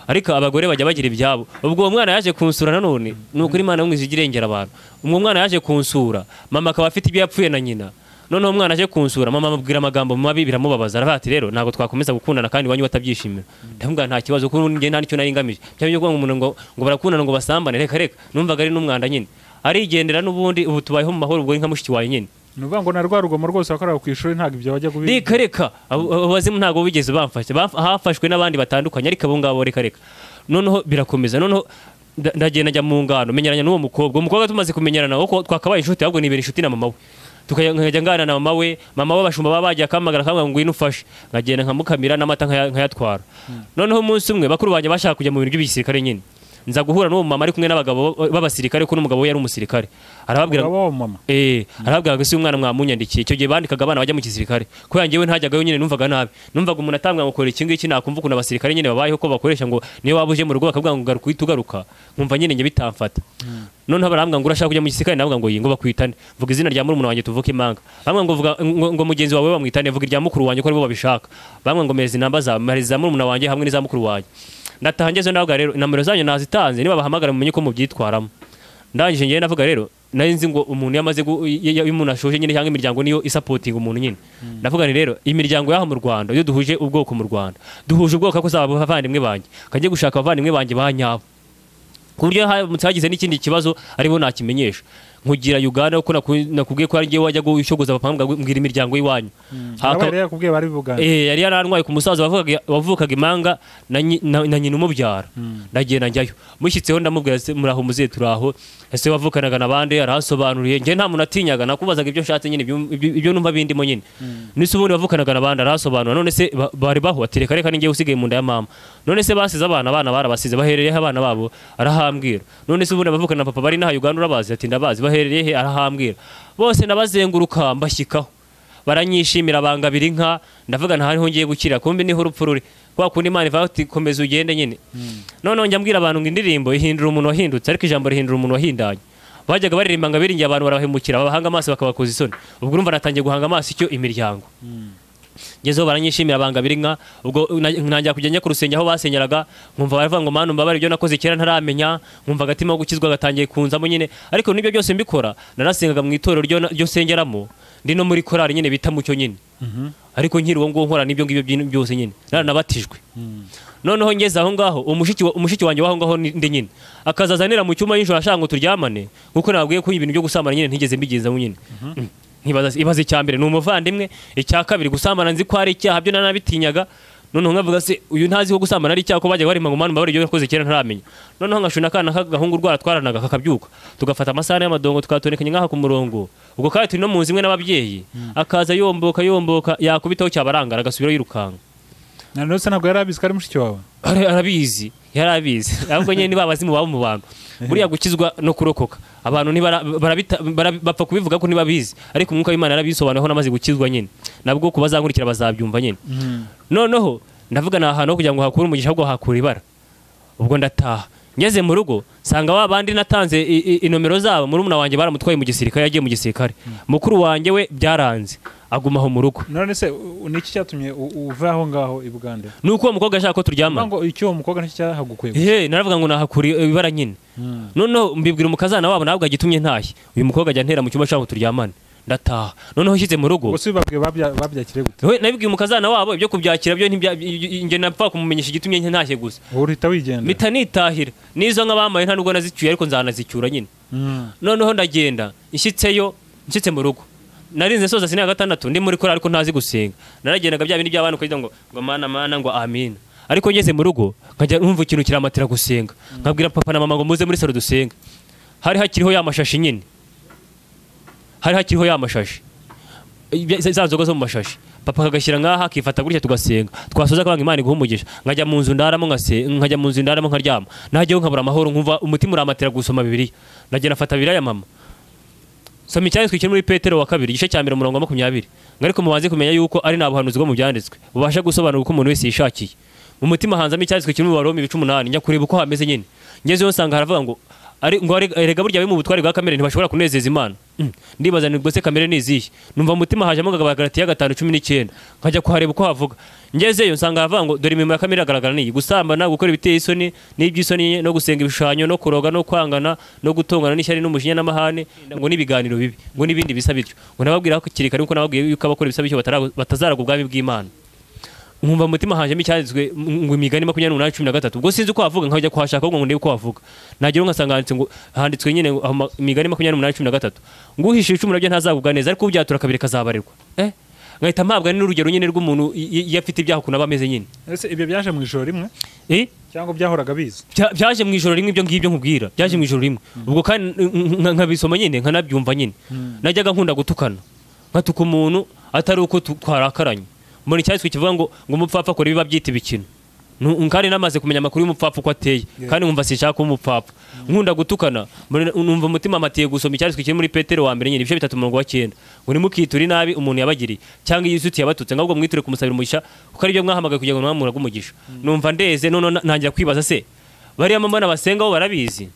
ariko abagore bajya bagira ibyabo ubwo uwo mwana yaje kunsura nanone nuko Imana yo mu ijuru irengera abantu umwe mwana yaje kunsura mama akaba afite ibyo yapfuye na nyina noneho umwana aje kunsura mama amubwira amagambo mabi biramubabaza arabati rero ntabwo twakomeza gukundana kandi wanyu batabyishimira ndavuga nta kibazo kuko ngiye nta nicyo nari ngamije cyangwa ngo umuntu ngo barakundana ngo basambane reka numvaga ari n'umwanda nyine arigendera n'ubundi ubu tubayeho mu mahoro ubwo nka mushiki wawe nyine
nuvuga ngo na rwa rugomo rwose wakoraga ku ishuri ntabwo ibyo bajya kubiga
reka abazimu ntabwo bigeze bamfashe hafashwe n'abandi batandukanye ariko abo ngabo reka noneho birakomeza noneho ndagenda njya mu ngano menyeranya n'uwo umukobwa tumaze kumenyerana kuko twakabaye inshuti ahubwo nibera inshuti na mama we tukajya ngana na mama we bashumba baba bagiye akamagara akamubwira ngo ngwino ufashe nkagenda nkamukamira n'amata nkayatwara noneho umunsi umwe bakuru banjye bashaka kujya mu bintu by'ibisirikare nyine nza guhura n'uwo mama ari kumwe n'abagabo b'abasirikare ko n'umugabo we yari umusirikare arababwira arababwira ngo si umwana mwamunyandikiye icyo gihe bandikaga abana bajya mu gisirikare ko yanjyewe ntajyagayo nyine numvaga nabi numvaga umuntu atambwira ngo kora iki ngiki nakumva ukuntu abasirikare nyine babayeho ko bakoresha ngo niyo waba uje mu rugo bakavuga ngo garuka uhita ugaruka nkumva nyine njye bitamfata noneho barambwira ngo urashaka kujya mu gisirikare navuga ngo ngo bakwitane vuga izina rya murumuna wanjye tuvuke imanga bamwe ngo vuga ngo mugenzi wawe bamwitane vuga irya mukuru wanjye ko aribo babishaka bamwe ngo mereza inamba za murumuna wanjye hamwe n'iza mukuru wanjye ndataha ngeze ndavuga rero nomero zanyu nazitanze niba bahamagara mumenye ko mubyitwaramo ndangije ngiye navuga rero nari nzi ngo umuntu yamaze umuntu ashoje nyine cyangwa imiryango niyo isapotinga umuntu nyine ndavuga ni rero imiryango yaho mu Rwanda iyo duhuje ubwoko mu Rwanda duhuje ubwoko ko zaba abavandimwe banjye kajye gushaka abavandimwe banjye ba nyabo ku buryo hagize n'ikindi kibazo aribo nakimenyesha nkugira Uganda kuko nakubwiye ko ari ngiye wajya gushogoza papa mbwira imiryango y'iwanyu
Abari yakubwiye bari Buganda.
yari yarantwaye ku musaza wavukaga Imanga na nyina umubyara ndagenda njyayo mushyitseho ndamubwira muraho muziye turaho ese wavukanaga nabande arasobanuriye nje nta muntu atinyaga nakubazaga ibyo nshatse nyine ibyo numva bindimo nyine nise ubundi wavukanaga nabande arasobanura none se bari baho atereka reka ningiye usigaye mu nda ya mama none se basize abana barabasize baherereyeho abana babo arahambwira none se ubundi abavukana na papa bari naha Uganda urabazi ati ndabazi baherereye he arahambwira bose nabazenguruka mbashyikaho baranyishimira bangabira inka ndavuga nta hariho ngiye gukira kumbe niho urupfu ruri kwa kundi Imana ivuga ati komeza ugende nyine none njya mbwira abantu ngo indirimbo ihindura umuntu wahindutse ariko ijambo rihindura umuntu wahindanye bajyaga baririmba ngo abiringiye abantu barabahemukira babahanga amaso bakabakoza isoni ubwo urumva natangiye guhanga amaso icyo imiryango ngezeho baranyishimira bangabira inka ubwo ntangira kujya njya ku rusenge aho basenyeraga nkumva baravuga ngo Mana mbabare ibyo nakoze kera ntaramenya nkumva agatima ko gukizwa gatangiye kunzamo nyine ariko nibyo byose mbikora narasengaga mu itorero ryo sengeramo ndi no muri korari nyine bita mucyo nyine ariko nkiri uwo ngo nkora nibyo ngibyo byose nyine naranabatijwe noneho ngeze aho ngaho umushiki wanjye waho ngaho ndi nyine akazazanira mu cyuma y'injoro ashaka ngo turyamane kuko nabwiye ko ibintu byo gusambana nyine ntigeze mbigenzamo nyine ibaze icyambere ni umuvandimwe icya kabiri gusambana nzi ko ari icyaha byo nanabitinyaga noneho nkavuga se uyu ntazi ko gusambana ari icyaha ko bajya barima ngo Mana mbabare ibyo nakoze kera ntaramenya noneho nkashuna akana k'agahungu rwaratwaranaga kakabyuka tugafata amasahani y'amadongo tukatonekanya ngaha ku murongo ubwo kandi turi no mu nzu imwe n'ababyeyi akaza yomboka yakubitaho cyabarangara agasubira yirukanga
none se ntabwo yarabizi ko ari mushiki wawe
arabizi ahubwo nyine niba abazimu babo mu bantu buriya gukizwa no kurokoka abantu bapfa kubivuga ko ntibabizi ariko umwuka w'Imana yarabisobanuraho namaze gukizwa nyine nabwo kubazankurikira bazabyumva nyine noneho ndavuga na ahantu kugira ngo hakure umugisha ahubwo hakura ibara ubwo ndataha ngeze mu rugo sanga wa bandi natanze inomero zabo murumuna wanjye baramutwaye mu gisirikare yagiye mu gisirikare mukuru wanjye we byaranze agumaho mu rugo
none se niki cyatumye uva aho ngaho i Buganda
nuko uwo mukobwa ashaka ko turyamana
ngo icyo uwo mukobwa niki cyahagukuye
naravuga ngo nahakuri ibara nyine noneho mbibwira umukazana wabo nabwo agitumye ntashye uyu mukobwa ajya ntera mu cyumba ashaka ko turyamane ndataha noneho nshyize mu rugo
gusa babyakire gute
we nabibwiye umukazana wabo ibyo kubyakira byo nge napfa kumumenyesha igitumye ntashye gusa
uhita wigenda
mpita nitahira nizo nk'abamaye nta nubwo nazicyuye ariko nzanazicyura nyine noneho ndagenda nshyitse mu rugo narinze soza sina gatandatu ndi muri korari ariko ntazi gusenga naragendaga bya bindi by'abantu kugira ngo mana ngo amina ariko ngeze mu rugo nkajya numva ikintu kiramatira gusenga nkabwira papa na mama ngo muze muri salo dusenga hari hakiriho ya mashashi nyine za nzoga zo mu mashashi papa akagashyira ngaha akifata gutya tugasenga twasoza kwanga Imana iguha umugisha nkajya mu nzu ndaramo nkaryama najyaho nkabura amahoro nkumva umutima uramatira gusoma Bibiliya ndagenda afata Bibiliya ya mama soma icyanditswe kiri muri Petero wa 2 igice cya 2 umurongo wa 20 ngariko mubanze kumenya yuko ari nabuhanuzi bwo mu byanditswe bubasha gusobanura uko umuntu wese yishakiye mu mutima hanzamo icyanditswe kiri mu Baroma 18 njya kureba uko hameze nyine ngezeyo nsanga haravuga ngo erega burya mu butwari bwa kamere ntibashobora kunezeza Imana ndibaza ni rwose kamere nizihe numva umutima hajemo Galatiya 5:19 nkajya kuhareba uko havuga ngezeyo nsanga havuga ngo dore imirimo ya kamere iragaragara ni gusambana gukora ibiteye isoni n'iby'isoni no gusenga ibishushanyo no kuroga no kwangana no gutongana n'ishyari n'umujinya n'amahane ngo n'ibiganiro bibi ngo n'ibindi bisa bityo ngo nababwira ko kirikari uko nababwiye yuko abakora ibisa bityo batazaraga ubwami bw'Imana nkumva umutima hanjemo icyanditswe ngo imigani 28:13 ubwo sinzi uko havuga nkajya kuhashaka ngo ndebe uko havuga nagero ngasanga handitswe nyine imigani 28:13 ngo uhishe icumuro byo ntazagubwa neza ariko ubyatura kabiri kazabarirwa ngahita mpabwa n'urugero nyine rw'umuntu yafite ibyaha kunaba ameze nyine
ese ibyo byaje mu ijoro rimwe cyangwa byahoraga biza
byaje mu ijoro rimwe ibyo ngibyo nkubwira byaje mu ijoro rimwe ubwo kandi nkabisoma nyine nkanabyumva nyine najyaga nkunda gutukana nkatuka umuntu atari uko twarakaranye muri cyanditswe kivuga ngo umupfapfa akora ibiba byita ibikino kandi namaze kumenya amakuru y'umupfapfa uko ateye kandi nkumva sinshaka kuba umupfapfa nkunda gutukana numva umutima amatiye gusoma icyanditswe kiri muri Petero wa 1 nyine ibice 3:9 ngo nimukiture nabi umuntu yabagiriye cyangwa iyisuti yabatutse ngabwo mwiture kumusabira umugisha kuko ari byo mwahamagaye kugira ngo mwamura umugisha numva ndeze none ntangira kwibaza se bari mama nabasenga bo barabizi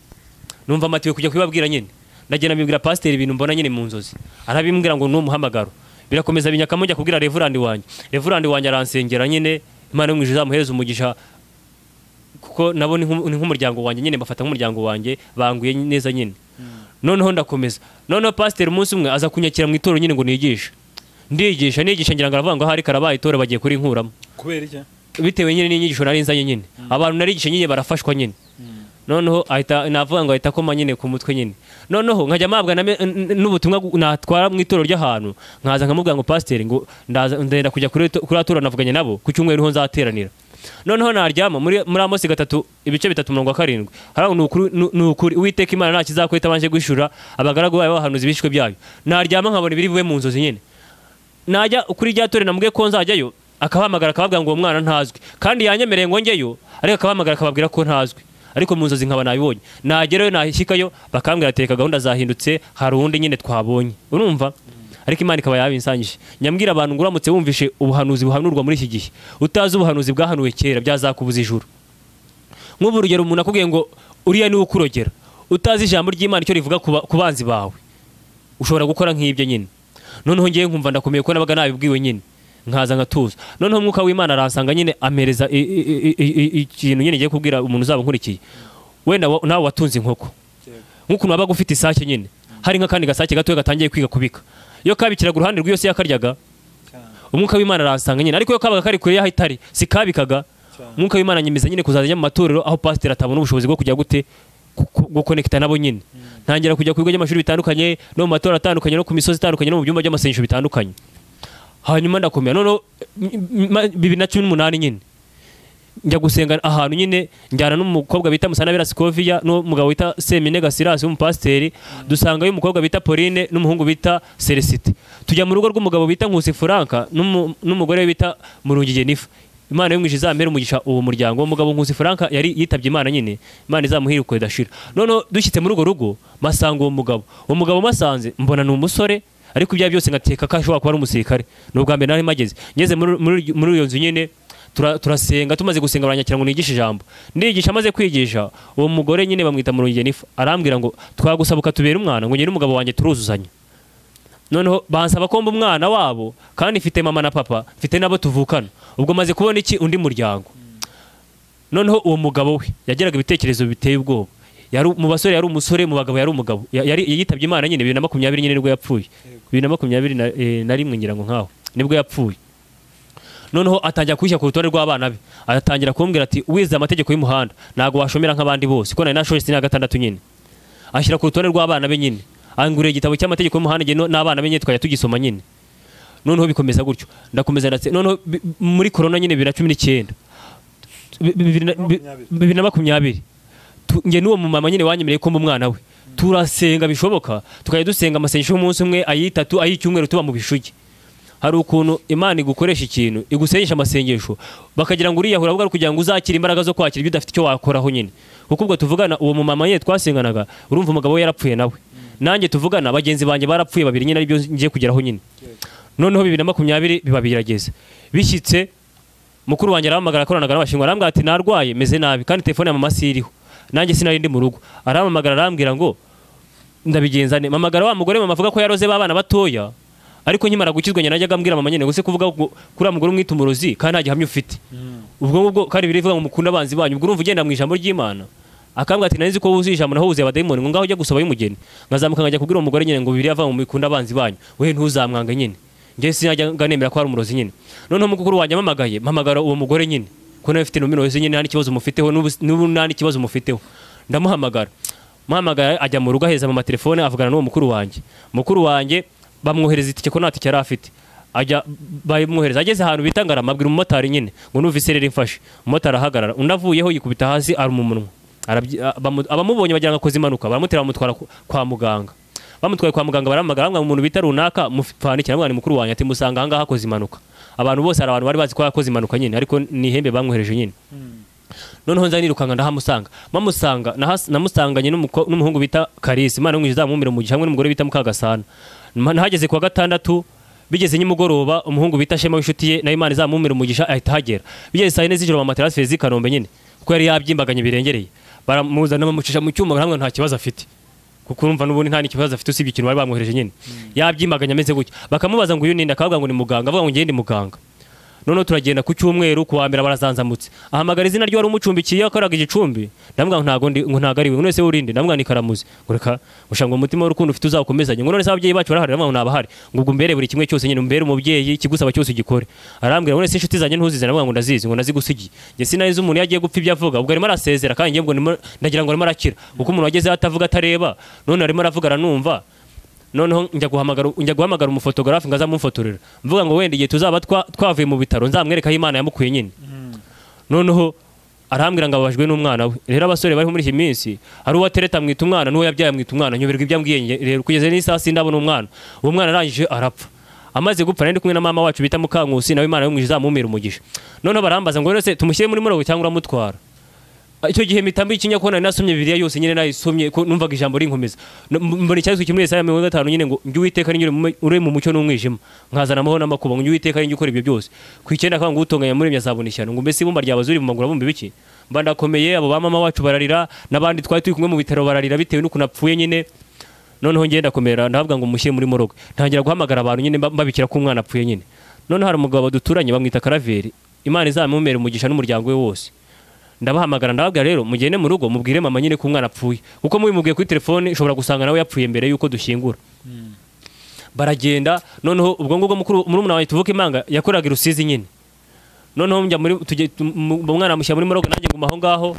numva amatiye kujya kwibabwira nyine ndagenda mbibwira pasteur ibintu mbona nyine mu nzozi arabimbwira ngo n'umuhamagaro birakomeza binyakamo njya kubwira Reverend wanjye aransengera nyine Imana yo mu ijuru izamuhereza umugisha kuko nabo ni nk'umuryango wanjye nyine bafata nk'umuryango wanjye banguye neza nyine noneho ndakomeza noneho pasteur umunsi umwe aza kunyakira mu itorero nyine ngo ndigisha ngira ngo aravuga ngo hari karabaye itorero bagiye kuri nkuramo
kubera iki
bitewe nyine n'inyigisho nari nzanye nyine abantu narigisha nyine barafashwa nyine noneho ahita navuga ngo ahita koma nyine ku mutwe nyine noneho nkajya mabwa n'ubutumwa natwara mu itoro ry'ahantu nkaza nkamubwira ngo pasiteri ngo ndenda kujya kuri atura navuganye nabo ku cyumweru ho nzateranira noneho naryama muri Amosi 3:7-7 haraho nukuri Uwiteka Imana nta kizakwita banje gwishura abagaragu bayo bahanuzi bishwe byayo naryama nkabona ibiri buve mu nzozi nyine najya kuri ryatore namubwiye ko nzajyayo akabahamagara akababwira ngo uwo mwana ntazwi kandi yanyemereye ngo njyeyo ariko akabahamagara akababwira ko ntazwi ariko mu nzozi nkaba nabibonye nagerayo nahishikayo bakambwira ateka gahunda zahindutse hari undi nyine twabonye urumva ariko Imana ikaba yabinsangije nyambwira abantu ngo uramutse wumvishe ubuhanuzi buhanurwa muri iki gihe utazi ubuhanuzi bwahanuwe kera byazakubuza ijuru nk'ubu urugero umuntu akubwiye ngo uriya ni ukurogera utazi ijambo ry'Imana icyo rivuga ku banzi bawe ushobora gukora nk'ibyo nyine noneho ngiye nkumva ndakomeye ko nabaga nabibwiwe nyine nkaza nkatuza noneho umwuka w'Imana aransanga nyine amereza ikintu nyine ngiye kubwira umuntu uzaba nkurikiye wenda nawe watunze inkoko nk'ukuntu wabaga ufite isake nyine hari nk'akandi gasake gato gatangiye kwiga kubika iyo kabikiraga uruhande rw'iyose yakaryaga umwuka w'Imana aransanga nyine ariko iyo kabaga kari kure yaho itari sikabikaga umwuka w'Imana nyemeza nyine kuzajya mu matorero aho pasiteri atabona ubushobozi bwo kujya gute gukonekita nabo nyine ntangira kujya ku bigo by'amashuri bitandukanye no mu matorero atandukanye no ku misozi itandukanye no mu byumba by'amasengesho bitandukanye hanyuma ndakomera noneho 2018 nyine njya gusenga ahantu nyine njyana n'umukobwa bita Musanabera Scovia n'umugabo bita Seminega Silas w'umupasiteri dusanga uyu mukobwa bita Pauline n'umuhungu bita Celestin tujya mu rugo rw'umugabo bita Nkusi Franka n'umugore bita Murungi Jennifer Imana yo mwishiza amera umugisha uwo muryango umugabo Nkusi Franka yari yitabye Imana nyine Imana izamuhira uko idashira noneho dushyitse muri urwo rugo masanga uwo mugabo masanze mbona ni umusore ariko ibya byose ngateka ko ashobora kuba ari umusirikare n'ubwa mbere nari mageze ngeze muri iyo nzu nyine turasenga tumaze gusenga baranyakira ngo nigishe ijambo ndigisha amaze kwigisha uwo mugore nyine bamwita Murungi Jennifer arambwira ngo twagusabuka tubera umwana ngo nyine umugabo wanjye turuzuzanya noneho bansaba ko mba umwana wabo kandi mfite mama na papa mfite nabo tuvukana ubwo maze kubona iki undi muryango noneho uwo mugabo we yageraga ibitekerezo biteye ubwoba yari mu basore yari umusore mu bagabo yari umugabo yari yitabye Imana nyine 2020 nyine nibwo yapfuye 2021 ngira ngo nkaho nibwo yapfuye noneho atangira kwishyira ku rutonde rw'abana be atangira kumbwira ati wize amategeko y'umuhanda nago washomera nk'abandi bose ko nari nashoje sina gatandatu nyine ashyira ku rutonde rw'abana be nyine anguriye igitabo cy'amategeko y'umuhanda n'abana be nyine twajya tugisoma nyine noneho bikomeza gutyo ndakomeza ndetse noneho muri corona nyine 2019 2020 nge n'uwo mumama nyine wanyemereye ko umwana we turasenga bishoboka tukajya dusenga amasengesho y'umunsi umwe ayitatu ayicyumweru tuba mu bishugi hari ukuntu Imana igukoresha ikintu igusenyesha amasengesho bakagira ngo uriyahura ahubwo kugira ngo uzakire imbaraga zo kwakira ibyo udafite icyo wakoraho nyine kuko ubwo tuvugana uwo mumama nyine twasenganaga urumva umugabo we yarapfuye nawe nanjye tuvugana bagenzi banjye barapfuye babiri nyine aribyo ngiye kugeraho nyine noneho 2020 biba birageze bishyitse mukuru wanjye arahamagara akoranaga n'abashingwa arambwira ati narwaye meze nabi kandi telefone ya mama siriho nanjye sinari ndi mu rugo arahamagara arambwira ngo ndabigenzane mamagara wa mugore mama avuga ko yaroze babana batoya ariko nkimara gukizwa nyine najyaga ambwira mama nyine ngo se kuvuga kuri amugore umwita umurozi kandi nta gihamya ufite ubwo kandi birivuga ngo mukunda abanzi banyu ubwo urumva ugenda mu ijambo ry'Imana akambwira ati narizi ko wuzuye ijambo naho wuzuye abadayimoni ngo ngaho ujya gusaba y'umugeni ngazamuka ngajya kubwira umugore nyine ngo bibiri ava mu mukunda abanzi banyu we ntuzamwanga nyine ngiye sinajya nganemera ko ari umurozi nyine noneho mukuru wanjye mpamagara uwo mugore nyine ko nawe ufite nomero nyine nta n'ikibazo mufiteho n'ubu nta n'ikibazo mufiteho ndamuhamagara ajya mu rugo aheza mu matelefone avugana n'uwo mukuru wanjye bamwohereza itike ko nta tike yari afite ajya bamwohereza ageze ahantu bita Ngarama abwira umumotari nyine ngo nuva isereri mfashe umumotari ahagarara unavuyeho yikubita hasi ari mu munwa abamubonye bagira ngo akoze impanuka baramutera bamutwara kwa muganga bamutwaye kwa muganga baramagara umuntu bita runaka mupfanikira mwana mukuru wanjye ati musanga ahangaha akoze impanuka abantu bose ari abantu bari bazi ko yakoze impanuka nyine ariko ni ihembe bamwohereje nyine noneho nza nirukanga ndahamusanga namusanganye n'umuhungu bita Karisi Imana umwishiza amumira umugisha hamwe n'umugore bita Mukagasana nahageze kwa gatandatu bigeze nyimugoroba umuhungu bita Shema w'inshuti ye na Imana izamumira umugisha ahita hagera bigeze saa 4 z'ijoro mu materasi fezi Kanombe nyine kuko yari yabyimbaganye birengereye baramuzana bamucisha mu cyuma hamwe nta kibazo afite kuko urumva n'ubundi nta n'ikibazo afite usibye ikintu bari bamwohereje nyine yabyimbaganye ameze gutyo bakamubaza ngo uyu ninde akavuga ngo ni muganga avuga ngo ngende muganga none turagenda ku cyumweru kuwa mbere barazanzamutse ahamagara izina ryo wari umucumbikiye akoraga igicumbi ndamubwira ngo ntago ari we none se urinde ndamubwira ni Karamuzi ngo reka ushanga umutima w'urukundo ufite uzakomezanye ngo none se ababyeyi bacu barahari ndamubwira nabahari ngo ubwo mbere buri kimwe cyose nyine umbere umubyeyi ikigusaba cyose ugikore arambwira none se inshuti zanjye ntuzize ndamubwira ngo ndazizi ngo nazigusigiye nge sinarize umuntu yagiye gupfa ibyo avuga ubwo arimo arasezera kandi ngiye ngo ndagira ngo arimo arakira kuko umuntu wageze atavuga atareba none arimo aravuga aranumva noneho njya guhamagara umufotogarafe ngo azamufotorera mvuga ngo wenda igihe tuzaba twavuye mu bitaro nzamwereka aho Imana yamukuye nyine noneho arambwira ngo ababajwe n'umwana we rero abasore bari muri iki minsi hari uwatereta mwita umwana n'uwo yabyaye mwita umwana nyoberwa ibyo ambwiye rero kugeza n'isaha sindabona umwana uwo mwana arangije arapfa amaze gupfa nari kumwe na mama wacu bita Mukankusi nawe Imana yamwije izamumira umugisha noneho barambaza ngo rese tumushyire muri morogo cyangwa uramutwara icyo gihe mitambi ikinya ko nasomye Bibiliya yose nyine nayisomye ko numvaga ijambo rinkomeza mbona icyazwe kimwe Yesaya 50 nyine ngo njye Uwiteka ni uri mu mucyo n'umwijima nkazana amahoro n'amakuba ngo njye Uwiteka ni ukora ibyo byose ku icyenda kwa ngo utonganya muri myazabona ishyano ngo mbese ibumba ryabazuri mu maguru bumbi biki mba ndakomeye abo ba mama wacu bararira nabandi twari turi kumwe mu bitaro bararira bitewe n'uko napfuye nyine noneho ngenda komera ndavuga ngo mushyire muri morogo ntangira guhamagara abantu nyine mbabikira ko umwana apfuye nyine noneho hari umugabo duturanye bamwita Karaveri Imana izamumere umugisha n'umuryango we wose ndabahamagara ndababwira rero mugende mu rugo mubwire mama nyine ko umwana apfuye kuko mubimubwiye kuri telefone ushobora gusanga nawe yapfuye mbere yuko dushyingura baragenda noneho ubwo ngubwo murumuna wanjye tuvuka Imanga yakoraga i Rusizi nyine noneho njya umwana amushyira muri morogo nanjye nguma aho ngaho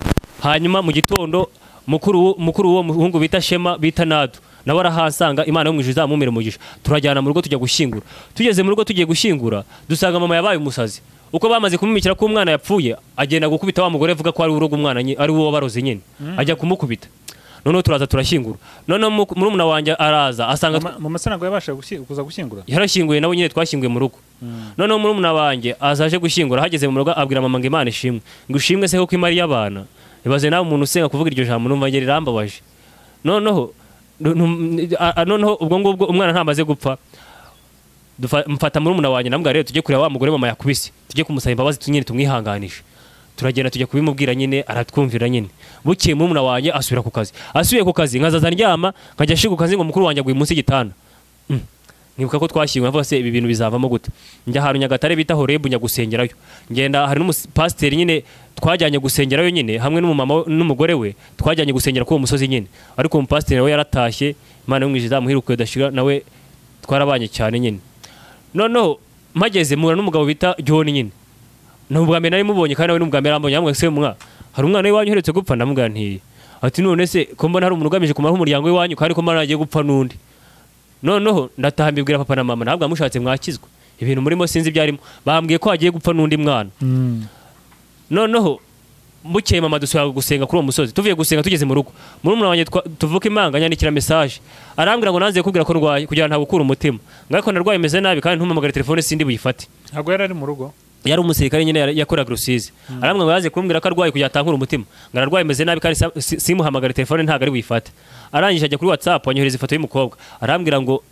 hanyuma mu gitondo mukuru w'uwo muhungu bita Shema bita Nadu nawe arahasanga Imana yo mwijuru izamumira umugisha turajyana mu rugo tujya gushyingura tugeze mu rugo tugiye gushyingura dusanga mama yabaye umusazi uko bamaze kumumikira ko umwana yapfuye agenda gukubita wa mugore avuga ko ari urugo umwana ari uwo baroze nyine ajya kumukubita noneho turaza turashyingura noneho murumuna wanjye araza asanga
mu masanago yabasha kuza gushyingura
yarashyinguye nawe nyine twashyinguye mu rugo noneho murumuna wanjye azaje gushyingura hageze mu rugo abwira mama ngo Imana ishimwe ngo ushimwe se kuko imari y'abana ibaze nawe umuntu usenga kuvuga iryo jambo numva ngeri rambabaje noneho ubwo ngubwo umwana ntamaze gupfa mfata murumuna wanjye nambwa rero tujye kureba wa mugore mama yakubise tujye kumusaba imbabazi nyine tumwihanganisha turagenda tujya kubimubwira nyine aratwumvira nyine bukeye murumuna wanjye asubira ku kazi asubiye ku kazi nkazaza ndyama nkajya shika ku kazi ngo mukuru wanjye aguye munsi y'igitanda nibuka ko twashyingwe avuga se ibi bintu bizavamo gute njya ahantu Nyagatare bita Horebu njya gusengerayo ngenda hari n'umupasiteri nyine twajyanye gusengerayo nyine hamwe n'umumama n'umugore we twajyanye gusengera kuri uwo musozi nyine ariko umupasiteri we yaratashye Imana yo mwijuru izamuhiruke dashira nawe twarabanye cyane nyine noneho mageze mura n'umugabo bita John nyine n'ubwa mbere nari mubonye kandi nawe n'ubwa mbere ambonye yamwe se hari umwana w'iwanyu uheretse gupfa ndamubwira nti ati none se ko mbona hari umuntu ugamije kumara umuryango w'iwanyu kandi ko mbona agiye gupfa n'undi noneho ndataha mbibwira papa na mama ntabwo amushatse mwakizwa ibintu murimo sinzi byarimo bambwiye ko agiye gupfa n'undi mwana noneho bukeye mama dusubira gusenga kuri uwo musozi tuvuye gusenga tugeze mu rugo murumuna wanjye tuvuka Imanga nyandikira message arambwira ngo nanze kubwira ko ndwaye kugira nta gukura umutima ngako narwaye meze nabi kandi ntumamagara telefone sindi buyifate
ntabwo yari ari mu rugo
yari umusirikare nyine yakoraga Rusizi arambwira ngo yaze kumbwira ko arwaye kugira atankura umutima ngararwaye meze nabi kandi simuhamagara telefone ntago ari buyifate arangije ajya kuri WhatsApp anyohereza ifoto y'umukobwa arambwira ngo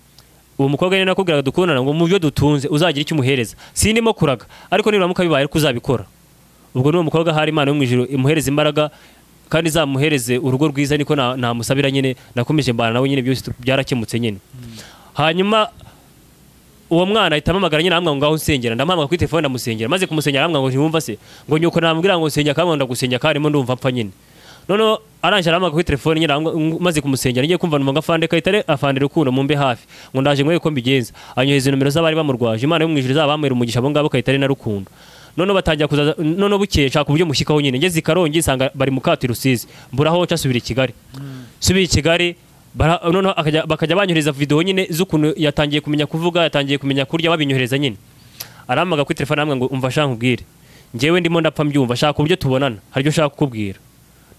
uwo mukobwa nyine nakubwiraga dukundana ngo mu byo dutunze uzagira icyo umuhereza sindimo kuraga ariko niburamuka bibaye ariko uzabikora ubwo n'uwo mukobwa hari Imana yo mwijuru imuhereza imbaraga kandi zamuhereze urugo rwiza niko namusabira nyine nakomeje mbana nawe nyine byose byarakemutse nyine hanyuma uwo mwana ahita amamagara nyine amwanga ngaho nsengera ndamuhamagara kuri telefone ndamusengera maze kumusengera amwanga ngo ntiwumva se ngo nyuko namubwira ngo nsengera kandi ndagusengera kandi mo ndumva mpfa nyine noneho aranje aramagara kuri telefone nyine maze kumusengera ngiye kumva numva afande kayitare afande rukundo mumbe hafi ngo ndaje ngwe ko mbigenza anyoheza numero z'abari bamurwaje Imana yo mwijuru zabamwera umugisha abo ngabo kayitare na rukundo noneho batangira kuzaza noneho bukeye nshaka uburyo mushyikaho nyine ngeze Karongi nsanga bari mu Kati Rusizi mburaho cyasubira i Kigali subira i Kigali noneho bakajya banyohereza video nyine z'ukuntu yatangiye kumenya kuvuga yatangiye kumenya kurya babinyohereza nyine aramaga kuri telefone amwe ngo umva shaka nkubwire ngewe ndimo ndapfa mbyumva shaka uburyo tubonana haryo shaka kukubwira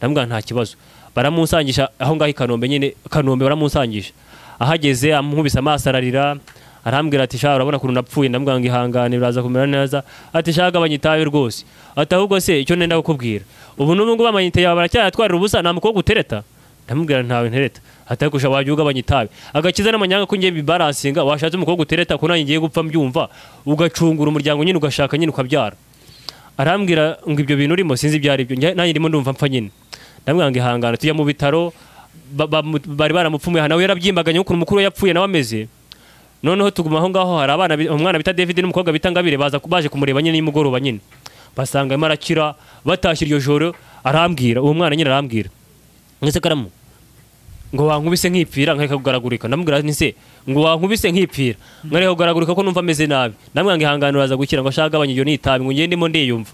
ndambwa nta kibazo baramunsangisha aho ngaho i Kanombe nyine Kanombe baramunsangisha ahageze amuhubisa amaso ararira arambwira ati sha urabona kuntu napfuye ndambwa ngo ihangane uraza kumera neza ati shaga banyitaye rwose ati ahubwo se icyo nenda gukubwira ubu n'ubwo bamanyite yawe baracyatwarira ubusa nta mukobwa utereta ndamubwira ntawe ntereta atakusha wajuga banyitabe agakiza n'amanyanga ko ngiye bibaransinga washatse umukobwa utereta ko nanjye ngiye gupfa mbyumva ugacungura umuryango nyine ugashaka nyine ukabyara arambwira ngo ibyo bintu urimo sinzi byari byo nanjye ndimo ndumva mpfa nyine ndamwanga ihangana tujya mu bitaro bari baramupfumuye nawe yarabyimbaganye ukuntu mukuru yapfuye nawe ameze noneho tuguma aho ngaho hari umwana bita David n'umukobwa bita Ngabire baje kumureba nyine nimugoroba nyine basanga marakira batashye iryo joro arambwira uwo mwana nyine arambwira ngese karamu ngo wankubise nkipfira nkareka kugaragurika ndamubwira nti se ngo wankubise nkipfira nkareka kugaragurika ko numva ameze nabi ndamwanga ihanganira aza gukira ngo ashaka gabanya iyo nitabi ngo ngende mo ndiyumva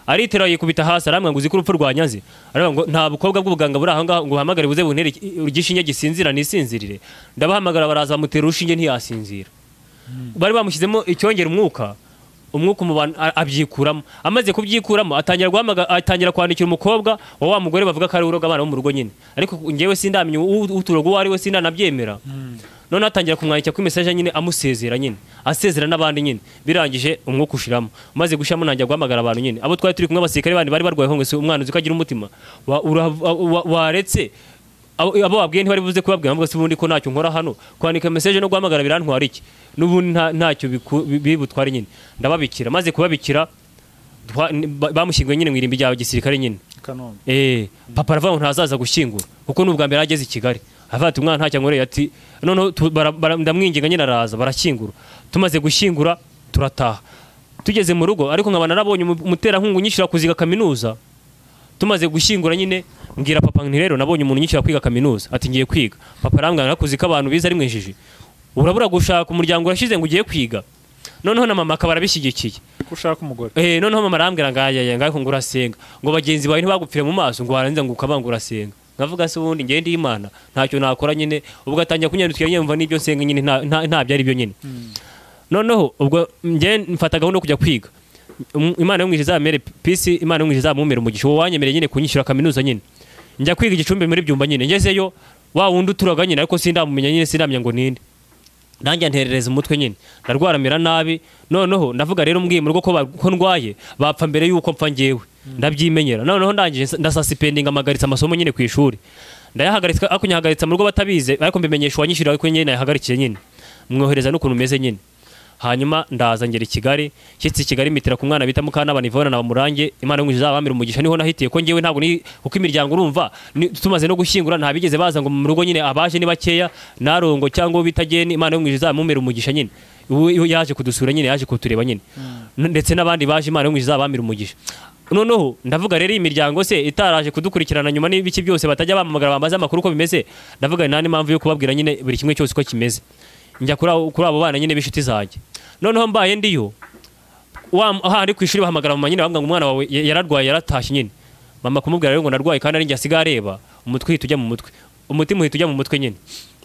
aritera yikubita hasi aramwanga uzi ko urupfu rwanyaze aravuga ngo nta bukobwa bw'ubuganga buri aho ngaho ngo uhamagare buze buntere urgishinge gisinzira nisinzirire ndabahamagara baraza mutera urushinge ntiyasinzira bari bamushyizemo icyongera umwuka mu bantu abyikuramo amaze kubyikuramo atangira kwandikira umukobwa wa mugore bavuga ko ari uroga abana bo mu rugo nyine ariko ngewe sindamenya uturogo uwo ari we sindanabyemera none atangira kumwandikira kuri message nyine amusezera nyine asezera n'abandi nyine birangije umwuka ushiramo maze gushamo nanjye guhamagara abantu nyine abo twari turi kumwe abasirikare bandi bari barwaye ngo se umwana uzi ko agira umutima waretse abo wabwiye ntibari buze kubabwira ngo se ubundi ko ntacyo nkora hano kwandika message no guhamagara birantwara iki n'ubundi ntacyo bibutwara nyine ndababikira maze kubabikira bamushyinguye nyine mu irimbi rya gisirikare nyine papa aravuga ngo ntazaza gushyingura kuko n'ubwa mbere ageze i Kigali afata umwana ntacyo nkoreye ati noneho ndamwinginga nyine araza barashyingura tumaze gushyingura turataha tugeze mu rugo ariko nkabana narabonye umuterankungu unyishyura kuziga kaminuza tumaze gushyingura nyine mbwira papa nti rero nabonye umuntu unyishyura kwiga kaminuza ati ngiye kwiga papa arambwira nakuzi ko abantu biza ari mwijiji urabura gushaka umuryango urashize ngo ugiye kwiga noneho na mama akaba arabishyigikiye
ushaka umugore
noneho mama arambwira ngaho ngo urasenga ngo bagenzi bawe ntibagupfire mu maso ngo warangiza ngo ukabanga urasenga ngavuga se ubundi ngende Imana ntacyo nakora nyine ubwo atangiye kunyandikira nyumva n'ibyo nsenga nyine nta byari byo nyine noneho ubwo nge mfata gahunda yo kujya kwiga Imana yo mwizamere peace Imana yo mwizamumere umugisha wo wanyemereye nyine kunyishyura kaminuza nyine njya kwiga igicumbi muri byumba nyine ngezeyo wa wundi uturaga nyine ariko sindamumenya nyine sindamenya ngo ninde nanjye nterereza umutwe nyine ndarwaramira nabi noneho ndavuga rero mbwiye mu rugo ko ndwaye bapfa mbere yuko mpfa ngewe ndabyimenyera noneho ndangije ndasasipendinga amagaritsa amasomo nyine ku ishuri ndayahagaritsa ako nyahagaritsa mu rugo batabize ariko mbimenyesha wanyishyura ariko nyine nayahagarikiye nyine mwohereza n'ukuntu meze nyine hanyuma ndaza ngera i Kigali cyitse Kigali mitira ku mwana bita Mukanabana Ivona na Bamurange Imana yo izabamira umugisha niho nahitiye ko ngewe ntabwo ni uko imiryango urumva tumaze no gushyingura nta bigeze baza ngo mu rugo nyine abaje ni bakeya narongo cyangwa bitageni Imana yo izabamira umugisha nyine yaje kudusura nyine yaje kutureba nyine ndetse n'abandi baje Imana yo izabamira umugisha noneho ndavuga rero imiryango se itaraje kudukurikirana nyuma n'ibiki byose batajya bamamagara bambaza amakuru ko bimeze ndavuga nani mpamvu yo kubabwira nyine buri kimwe cyose uko kimeze njya kuri abo bana nyine b'ishuti zanjye noneho mbaye ndiyo ari ku ishuri bahamagara mama nyine bambwira ngo umwana wawe yararwaye yaratashye nyine mama kumubwira rero ngo narwaye kandi ari njye asigaye areba umutwe uhita ujya mu mutwe umutima uhita ujya mu mutwe nyine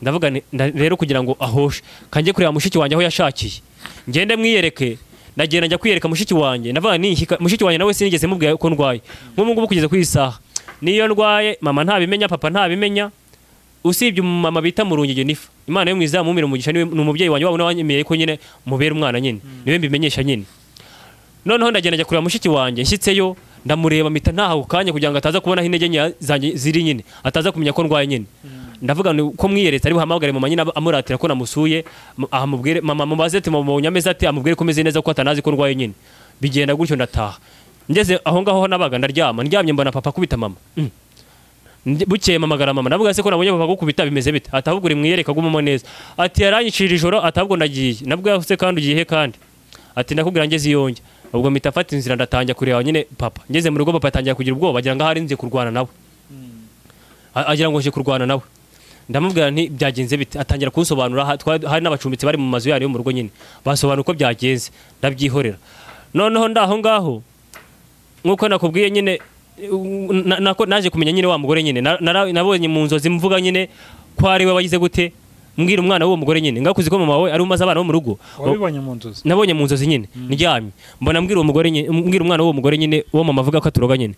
ndavuga rero kugira ngo ahoshe kanjye kureba mushiki wanjye aho yashakiye ngende mwiyereke ndagenda njya kwiyereka mushiki wanjye ndavuga mushiki wanjye nawe sinigeze mubwira ko ndwaye nk'ubu ngubu kugeza ku isaha niyo ndwaye mama ntabimenya papa ntabimenya usibye umumama bita Murungi Jennifer Imana yo mwizamumira umugisha ni umubyeyi wanjye wabo nawanyemeye ko nyine mubera umwana nyine niwe mbimenyesha nyine noneho ndagenda njya kureba mushiki wanjye nshyitseyo ndamureba mpita ntaha ukanya kugira ngo ataza kubona intege nke zanjye ziri nyine ataza kumenya ko ndwaye nyine ndavuga ko mwiyeretse ari buhamagare mama nyine amuratira ko namusuye ahamubwire mama mubaze ati mubonye ameze ati amubwire ko meze neza ko atanazi ko ndwaye nyine bigenda gutyo ndataha ngeze aho ngaho nabaga ndyamye mbona papa kubita mama bukeye mamagara mama navuga se ko nabonye papa gukubita bimeze bite atahubwo uri mwiyereka gumamo neza ati yaranyicira ijoro atabwo ndagiye nabwo se kandi ugiye kandi ati ndakubwira ngeze iyonge ubwo mpita afata inzira ndatangira kureba nyine papa ngeze mu rugo papa atangira kugira ubwoba agira ngo ahari nze kurwana nawe agira ngo nje kurwana nawe ndamubwira nti byagenze bite atangira kunsobanura hari n'abacumbitsi bari mu mazu yari yo mu rugo nyine basobanura uko byagenze ndabyihorera noneho ndaho ngaho nkuko nakubwiye nyine naje kumenya nyine wa mugore nyine nabonye mu nzozi mvuga nyine ko ari we wagize gute mbwira umwana w'uwo mugore nyine ngakuzi ko mama wawe ari umaze abana bo mu rugo
wabibonye mu nzozi
nabonye mu nzozi nyine ndyamye mbona mbwira uwo mugore nyine mbwira umwana w'uwo mugore nyine uwo mama avuga ko aturoga nyine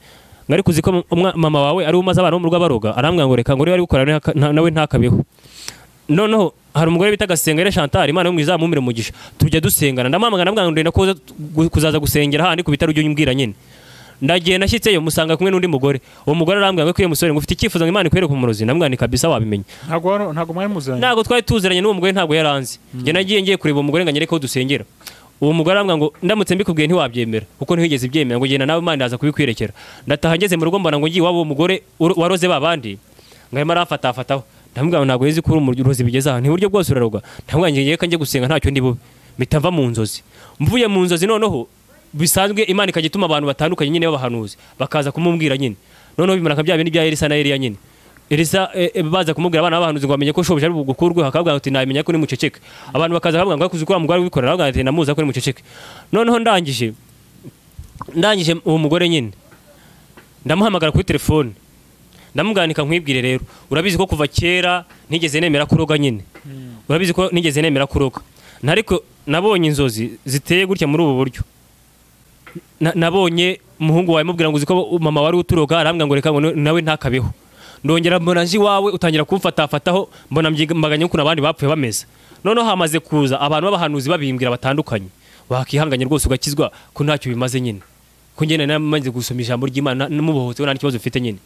ngari kuzi ko mama wawe ari umaze abana bo mu rugo baroga arambwira ngo reka ngo ari gukora nawe ntakabeho noneho hari umugore bita Gasengere Chantal Imana yo mwizamumire umugisha tujya dusengana ndamamagana mbwira ngo ndenda kuzaza gusengera handi ku bitaro ujye umbwira nyine ndagiye nashyitseyo musanga kumwe n'undi mugore uwo mugore arambwira ko iyo musore ngo ufite icyifuzo ngo Imana ikwereke umurozi ndamwani kabisa wabimenye
ntago mwari muziranye
ntago twari tuziranye n'uwo mugore ntago yaranze nge nagiye kureba uwo mugore ngo anyereke ko dusengera uwo mugore arambwira ngo ndamutse mbikubwiye ntiwabyemera kuko ntihigeze ibyemera ngo genda nawe Imana ndaza kubikwerekera ndataha ngeze mu rugo mbona ngo ngiye wabo mugore waroze babandi ngo arimo arafatafataho ndamubwira ntabwo nzi ko uruzi bigeze aha ntiburyo bwose uraroga ndamubwira ngiye kanjye gusenga ntacyo ndi bube mitava mu nzozi mvuye mu nzozi noneho bisanzwe Imana ikagituma abantu batandukanye nyine b'abahanuzi bakaza kumubwira nyine noneho bimara bya bindi bya Elisa na Eliya nyine Elisa baza kumubwira abana b'abahanuzi ngo bamenye ko shobuja ari bugukurwe hakabwa ati namenya ko ni muceceke abantu bakaza bavuga ngo kuzikora mugwari wikorera bavuga ati namuza ko ni muceceke noneho ndangije uwo mugore nyine ndamuhamagara kuri telefone ndamuganika nkwibwire rero urabizi ko kuva kera ntigeze nemera kuroga nyine urabizi ko ntigeze nemera kuroga nariko nabonye inzozi ziteye gutya muri ubu buryo nabonye umuhungu wawe mubwira ngo uziko mama wari uturoga arambwira ngo reka ngo nawe ntakabeho ndongera mbona nji wawe utangira kumfataho mbona mbaganye uko nabandi bapfuye bameze noneho hamaze kuza abantu b'abahanuzi babimbwira batandukanye wakihanganye rwose ugakizwa ko ntacyo bimaze nyine ko ngene namaze gusoma ijambo ry'Imana n'umubohotse nta kibazo ufite nyine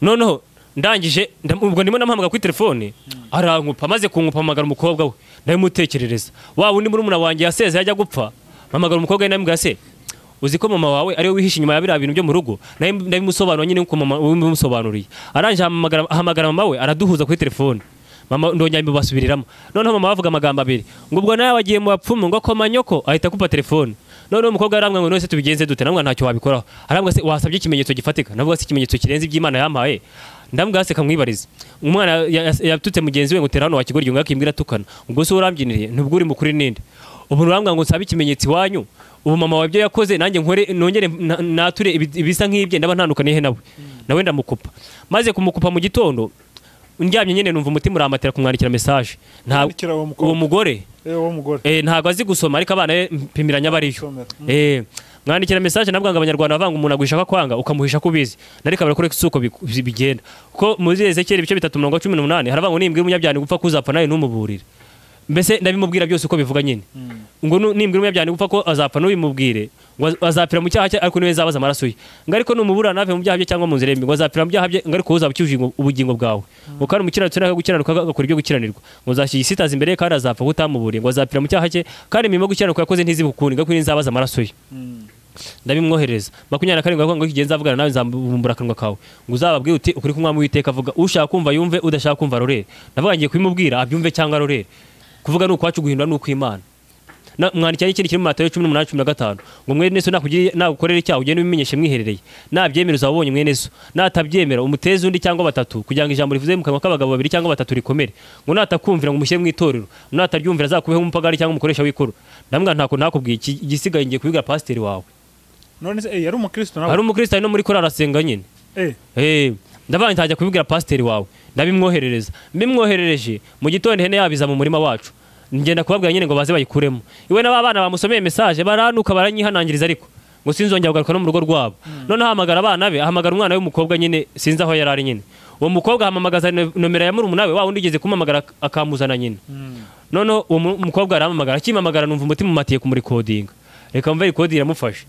noneho ndangije ubwo ndimo namuhamagara kuri telefone arankupa maze kunkupa amagara umukobwa we ndabimutekerereza waba undi muri umuna wanjye yaseze yajya gupfa mpamagara umukobwa we ndamubwira se uzi ko mama wawe ariwe wihishe inyuma ya biriya bintu byo mu rugo ndabimusobanura nyine uko mama bimusobanuriye aranje ahamagara mama we araduhuza kuri telefone mama ndongera mbibasubiriramo noneho mama bavuga amagambo abiri ngo ubwo nawe wagiye mu bapfumu ngo koma nyoko ahita kupa telefone noneho umukobwa arambwa ngo nose tubigenze dute namwe ntacyo wabikoraho arambwa se wasabye ikimenyetso gifatika navuga se ikimenyetso kirenze iby'Imana yampaye ndambwa se kamwibariza umwana yatutse mugenzi we ngo tera hano wakigoryo ngo akimbwira tukana ubwo se urambyiniriye ntubwo uri mukuri ninde ubu urambwa ngo nsabe ikimenyetso iwanyu ubu mama wabyo yakoze nanjye nkore nongere nature ibisa nk'ibye ndaba ntandukaniye nawe ndamukupa maze kumukupa mu gitondo ndyamye nyine numva umutima uramatera kumwandikira message uwo mugore ntago azi gusoma ariko abana mpimiranya bariyo mwandikira message nabwanga abanyarwanda bavanga umuntu agwishaka kwanga ukamuhisha kubizi narikabara kuri suko bigenda ko muri Ezekiel ibice 3:18 haravanga nimbwe umunyabyaha gupfa kuzapfa nayo numuburire mbese ndabimubwira byose uko bivuga nyine ngo nimbwe umunyabyaha gupfa ko azapfa n'ubimubwire ngo azapira mu cyaha cye ariko niwe zabaza amaraso ye ngo ariko numubura nave mu byaha bye cyangwa mu nzirembe ngo azapira mu byaha bye ngo ariko uzabukije ubugingo bwawe ngo kandi umukiranutsi naka gukiranuka agakora ibyo gukiranirwa ngo uzashyisitaza imbere kandi azapfa kutamuburiye ngo azapira mu cyaha cye kandi imirimo gukiranuka yakoze ntizibukuni ngo kwini zabaza amaraso ye ndabimwohereza 27 ngo kigenza avugana nawe nzabumbura kanwa kawe ngo uzababwiye uti ukuri kumwami witeka avuga ushaka kumva yumve udashaka kumva rorere navuga ngiye kubimubwira abyumve cyangwa rorere kuvuga nuko wacu guhindura nuko Imana mwandikira n'ikindi kiri mu Matayo 18:15 ngo mwene so nagukorera icyaha ugende ubimenyeshe mwiherereye nabyemera uzabonye mwene so natabyemera umuteze undi cyangwa batatu kugira ngo ijambo rivuze mu kanwa k'abagabo babiri cyangwa batatu rikomere ngo natakumvira ngo umushyire mu itorero nataryumvira azakubeho umupagari cyangwa umukoresha w'ikoro ndambwa ntako nakubwiye igisigaye ngiye kubiga pasiteri wawe
none yari umukristo nawe
ari umukristo no muri korari asenga nyine ndabanje ntajya kubibwira pasiteri wawe ndabimwoherereje mu gitondo hene yabiza mu murima wacu ngenda kubabwira nyine ngo baze bayikuremo iwe n'abana bamusomeye message baranuka baranyihanangiriza ariko ngo sinzongera kugaruka no mu rugo rwabo none ahamagara abana be ahamagara umwana w'umukobwa nyine sinzi aho yarari nyine uwo mukobwa ahamagaza nomero ya murumuna we wa undi igeze kumamagara akamuzana nyine none uwo mukobwa aramamagara akimamagara numva umutima umatiye ku muri coding reka mve recording iramufashe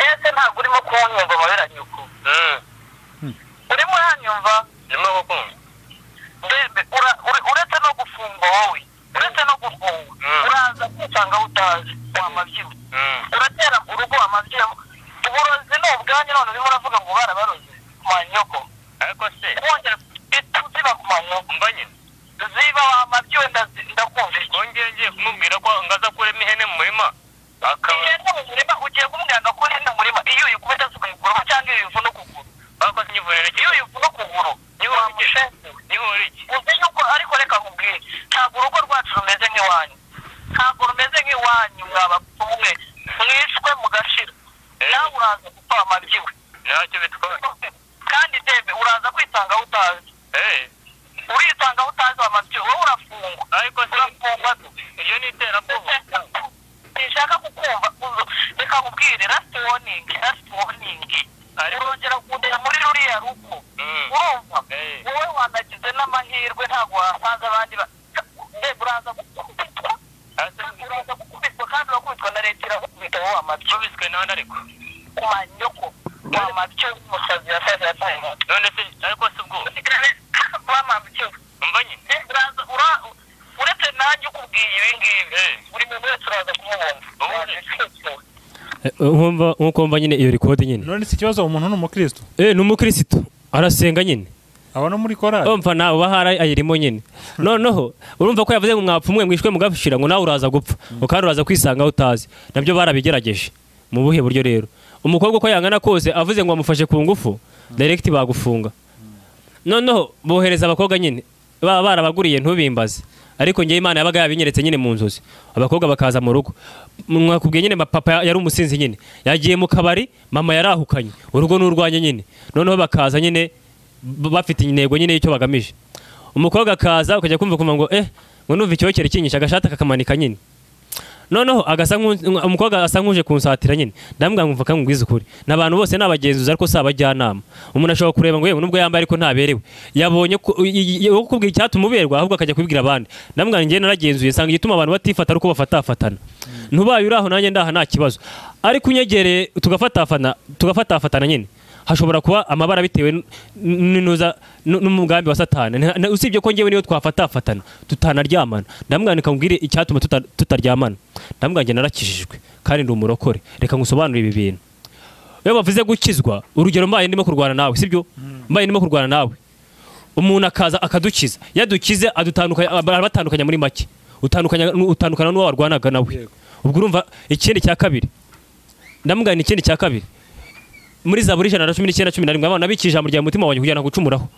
ese ntabwo urimo kunyumva mabiranyuko urimo hanyumva urimo gukumva uretse no gufungwa wowe uretse no gufungwa uraza kwisanga utazi wamabyiwe uratera urugo wamabyiwe uburozi ni ubwanyu none urimo uravuga ngo barabaroze ku manyoko ariko se wongera tuziba ku manyoko mba nyine tuziba wamabyiwe ndakumva wongeye ngiye kumubwira ko ngaza kurema ihene mu murima ihene mu murima ugiye kumubwira ngo akure ihene mu murima iyo uyikubita se ukayikuraho cyangwa iyo uyivu no kuguru ariko sinyivurire iyo uyivu no kuguru niho wigisha niho uriki uzi yuko ariko reka nkubwire ntabwo urugo rwacu rumeze nk'iwanyu ntabwo rumeze nk'iwanyu mwabapfumwe mwishwe mugashira nawe uraza gupfa amabyiwe ntacyo bitwara kandi debe uraza kwisanga utazi urisanga utazi amabyiwe wowe urafungwa ariko urafungwa iyo ni iterabwoba sinshaka kukumva reka nkubwire last warning urongera kundera muri ruriya rugo urumva wowe wanagize n'amahirwe ntabwo wasanze abandi uraza gukubitwa kandi urakubitwa na leta irakubita wowe amabyo ubiswe n'abandi ariko ku manyoko amabyo y'umusazi yasaza yataye none se ariko si ubwo wamabyo umva nyine uretse nanjye ukubwiye ibi ngibi buri muntu wese uraza kumubona
nkuko mva nyine iyo record nyine
none si ikibazo umuntu n'umukristo
n'umukristo arasenga nyine
abona muri korali
umva nawe bahara ayirimo nyine noneho urumva ko yavuze ngo mwapfumwe mwishwe mugafishira ngo nawe uraza gupfa ukandi uraza kwisanga utazi nabyo barabigerageje mu buhe buryo rero umukobwa ko yangana kose avuze ngo amufashe ku ngufu direct bagufunga noneho bohereza abakobwa nyine baba barabaguriye ntubimbaze ariko ngiye Imana yabaga yabinyeretse nyine mu nzozi abakobwa bakaza mu rugo mwakubwiye nyine papa yari umusinzi nyine yagiye mu kabari mama yarahukanye urugo n'urwanye nyine noneho bakaza nyine bafite intego nyine y'icyo bagamije umukobwa akaza ukajya kumva ngo ngo numva icyokere kinyisha agashata kakamanika nyine noneho umukobwa asa nkuje kunsatira nyine ndambwira ngo mvuka ngwiza ukuri nabantu bose nabagenzuza ariko sabajyanama umuntu ashobora kureba ngo yewe nubwo yambaye ariko ntaberewe yabonye kubwira icyatuma uberwa ahubwo akajya kubibwira abandi ndambwira ngiye naragenzuye sanga igituma abantu batifata ariko bafatafatana ntubaye uraho nanjye ndaha nta kibazo ariko unyegereye tugafatafatana nyine hashobora kuba amabara bitewe n'umugambi wa Satani usibye ko ngewe niyo twafatafatana tutanaryamana ndamwanika ngwire icyatuma tutaryamana ndamwange narakijijwe kandi ndi umurokore reka ngusobanurire ibi bintu iyo bavuze gukizwa urugero mbaye ndimo kurwana nawe sibyo mbaye ndimo kurwana nawe umuntu akaza akadukiza yadukize batandukanya muri make utandukana n'uwo warwanaga nawe ubwo urumva ikindi cya kabiri ndamugana ikindi cya kabiri muri Zaburi 119:11 abana bikije ijambo rya mutima wanjye kugira ngo gucumuraho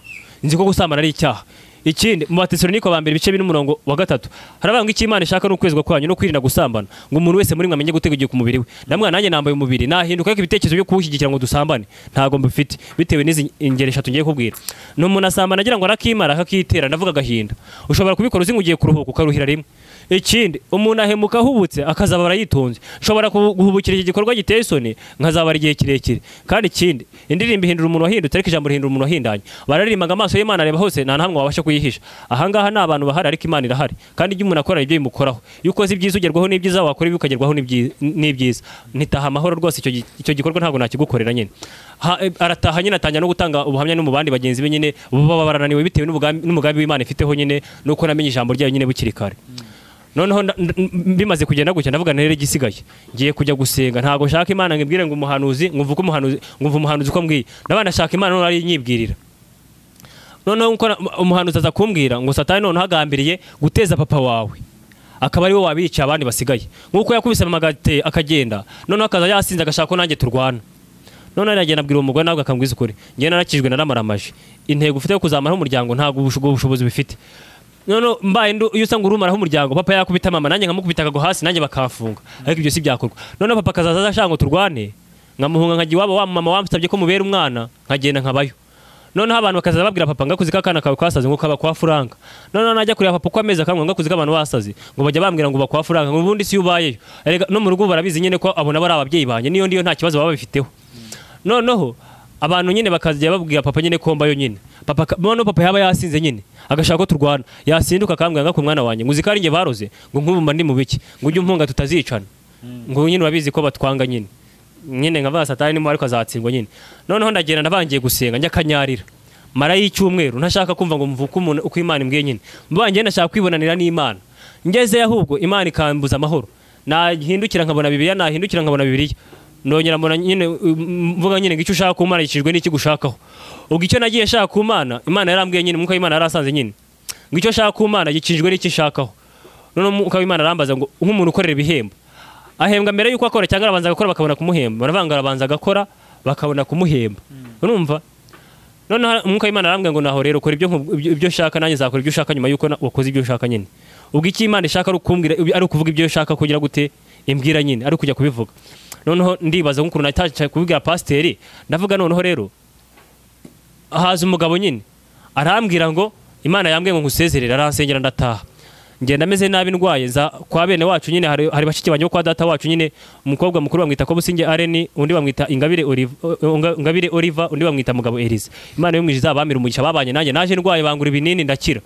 nzi ko gusambana ari icyaha ikindi mu Batesalonike ba mbere bice 3:3 harabanga iki Imana ishaka no kwezwa kwanyu no kwirinda gusambana ngo umuntu wese muri mwe amenye gutegeka ku mubiri we ndamwana nanjye nambaye umubiri nahinduka ko ibitekerezo byo kuwushyigikira ngo dusambane ntago mbifite bitewe n'izi ingero 3 ngiye kubwira no umuntu asambana agira ngo arakimara akakitera ndavuga gahinda ushobora kubikora uzi ngugiye kuruhuka ukaruhira rimwe ikindi umuntu ahemuka ahubutse akazabara yitonze ushobora guhubukira iki gikorwa giteye isoni nkazabara igihe kirekire kandi ikindi indirimbo ihindura umuntu wahindutse ariko ijambo rihindura umuntu wahindanye bararirimbaga amaso y'Imana areba hose nta hamwe wabasha kuyihisha ahangaha ni abantu bahari ariko Imana irahari kandi iyo umuntu akora ibyo bimukoraho yuko uzi ibyiza ugerwaho n'ibyiza wakora ibyo ukagerwaho n'ibyiza nitaha amahoro rwose icyo gikorwa ntago nakigukorera nyine arataha nyine atanya no gutanga ubuhamya no mu bandi bagenzi be nyine baba barananiwe bitewe n'umugambi w'Imana ifiteho nyine nuko namenye ijambo ryayo nyine bukiri kare noneho bimaze kugenda gutya ndavuga ntere gisigaye ngiye kujya gusenga ntago nshaka Imana ngibwire ngo umuhanuzi nguvuka umuhanuzi ko mbwiye ndabana shaka Imana none ari nyibwirira noneho umuhanuzi aza kumbwira ngo Satani none hagambiriye guteza papa wawe akaba ari wo wabica abandi basigaye nkuko yakubise amagate akagenda noneho akaza yasinze agashaka ko nanjye turwana none aragenda abwira umugore nabwo akambwiza ukuri ngiye narakijwe naramaramaje intego ufite yo kuzamaraho umuryango ntago ubushobozi bifite nono mbaye iyo usanga urumaraho umuryango papa yakubita mama nanjye nkamukubita akago hasi nanjye bakafunga ariko ibyo si byakorwa none papa kazaza ashaka ngo turwane nkamuhunga nkagiye wabo wa mama wamusabye ko mubera umwana nkagenda nkabayo none abantu bakazaza babwira papa ngakuzi kakana kawe kwasaze ngo kaba kwa Franka none najya kuri papa ko ameza kamwe ngakuzi abantu basaze ngo bajya bambwira ngo bakwa Franka ngo ubundi si ubayeyo no mu rugo barabizi nyine ko abona bari ababyeyi banye niyo nta kibazo baba bifiteho noneho abantu nyine bakazajya babwira papa nyine ko mbayo nyine papa yaba yasinze nyine agashaka ko turwana yasinduka akambwira ngo umwana wanjye ngo uzikari nge baroze ngo nkubumba ndi mu biki ngo ujye umpunga tutazicana ngo nyine urabizi ko batwanga nyine nkava Satani nimo ariko azatsindwa nyine noneho ndagenda ndabangiye gusenga njya kanyarira mara y'icyumweru ntashaka kumva ngo mvuke umuntu uko Imana imbwiye nyine mbangiye ndashaka kwibonanira n'Imana ngeze ahubwo Imana ikambuza amahoro nahindukira nkabona Bibiliya nahindukira nkabona Bibiliya ndongera mbona nyine mvuga nyine ngicyo ushaka ku Mana yikijwe n'iki gushakaho ubwo icyo nagiye shaka ku Mana Imana yarambwiye nyine muko Imana yarasanze nyine ngicyo shaka ku Mana yikijwe n'iki shakaho none muko Imana arambaza ngo nk'umuntu ukorera ibihembo ahembwa mbere yuko akora cyangwa arabanza gakora bakabona kumuhemba baravanga arabanza gakora bakabona kumuhemba urumva none muko Imana arambwiye ngo naho rero ukora ibyo shaka nanjye zakora ibyo shaka nyuma yuko wakoze ibyo shaka nyine ubwo iki Imana ishaka ari ukumbwira ari ukuvuga ibyo shaka kugira gute imbwira nyine ari kujya kubivuga noneho ndibaza nk'ukuntu natacha kubwira pasiteri ndavuga noneho rero haza umugabo nyine arambwira ngo Imana yambwiye ngo nkusezerere aransengera ndataha ngenda ameze nabi ndwaye za kwa bene wacu nyine hari bashiki banje kwa data wacu nyine umukobwa mukuru bamwita ko Businge Areni undi bamwita Ingabire Oliva undi bamwita Mugabo Elise Imana yo mwijiza abamira umugisha babanye nanjye naje ndwaye bangura ibinini ndakira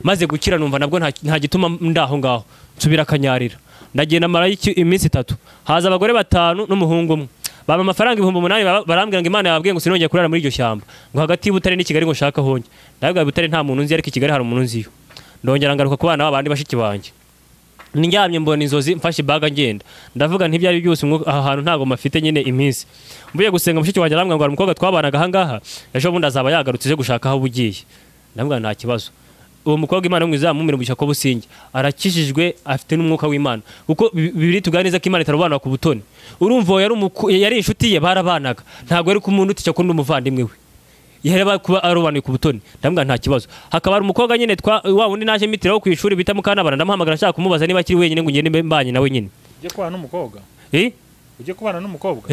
maze gukira numva nabwo nta gituma ndaho ngaho nsubira kanyarira ndagenda mara iminsi 3 haza abagore 5 n'umuhungu umwe baba amafaranga 8,000 barambwira ngo Imana yababwiye ngo sinongeye kurara muri iryo shyamba ngo hagati y'Ubutare n'Ikigali ngo shaka honge ndavuga Butare nta muntu nzi ariko Kigali hari umuntu nziyo ndongera ngaruka ku bana babandi bashiki banje ndyamye mbona inzozi mfashe ibaga ngenda ndavuga ntibyari byose aha hantu ntago mafite nyine iminsi mvuye gusenga mushiki wanjye arambwira ngo hari umukobwa twabanaga ahangaha ejo bundi azaba yagarutse gushaka aho bugiye ndavuga nta kibazo uwo mukobwa Imana mwiza mumira ko businge arakishijwe afite n'umwuka w'Imana kuko bibiri tuganiza ko Imana itarubana ku butoni urumva yari inshuti ye barabanaga ntago ari ku muntu uticha ko n'umuvandimwe we yareba kuba arubana ku butoni ndavuga nta kibazo hakaba umukobwa nyine wa wundi naje mitiraho ku ishuri bita Mukanabana ndamuhamagara ashaka kumubaza niba akiri wenyine ngo ngende mbanye nawe nyine
uje kubana n'umukobwa uje kubana n'umukobwa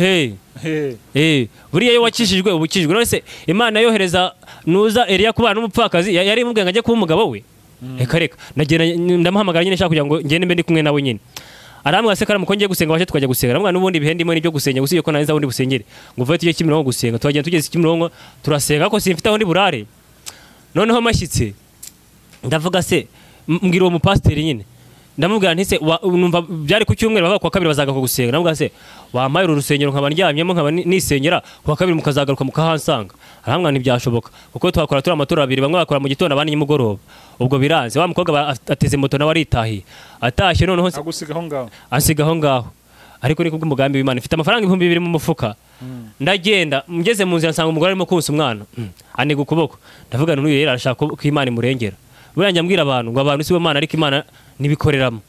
buriya yo wakishijwe ubukijwe none se Imana yohereza nuza Eliya kubana n'umupfakazi yari mubwiye ngo ajye kuba umugabo we reka nagenda ndamuhamagara nyine ashaka kugira ngo ngende mbe ndi kumwe nawe nyine arambwa se karamuko ngiye gusenga waje tukajya gusenga namwe n'ubundi bihendimo n'ibyo gusenya gusiye ko nanza wundi busengere ngo vuye tujye Kimironko gusenga twagenda tugeze Kimironko turasenga ko simfite aho ndi burare noneho mashyitse ndavuga se mbwira uwo mupasiteri nyine ndamubwira nti se numva byari ku cyumweru bava ku kabiri bazaga gusenga ndavuga se wampaye urusengero nkaba ndyamyemo nkaba nisengera ku kabiri mukazagaruka mukahansanga arambwa ntibyashoboka kuko twakora turi amatora abiri bamwe bakora mu gitondo abandi nimugoroba ubwo biranze wa mukobwa ateze moto nawe aritahiye atashye noneho asigaho ngaho ariko ni kubwo umugambi w'Imana ifite amafaranga 2,000 mu mufuka ndagenda ngeze mu nzira nsanga umugore arimo kunsa umwana aniga ukuboko ndavuga n'uyu rero arashaka ko Imana imurengera buranja mbwira abantu ngo abantu sibo Imana ariko Imana nibikoreramo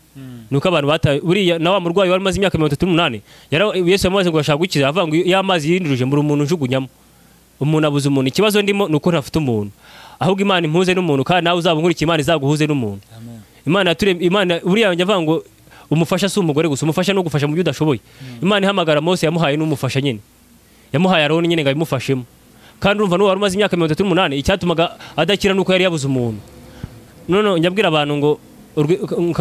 nuko abantu bata buriya na wa murwayi wari maze imyaka 38 Yesu yamaze ngo ashaka gukiza avuga ngo yamazi yinduruje muri umuntu njugunyamo umuntu abuze umuntu ikibazo ndimo nuko ntafite umuntu ahubwo Imana impuze n'umuntu kandi nawe uzabungurika Imana izaguhuze n'umuntu Imana buriya njya avuga ngo umufasha si umugore gusa umufasha no gufasha mu byo udashoboye Imana ihamagara Mose yamuhaye n'umufasha nyine yamuhaye Aroni nyine ngo abimufashemo kandi urumva no wari maze imyaka 38 icyatumaga adakira nuko yari yabuze umuntu none njyabwira abantu ngo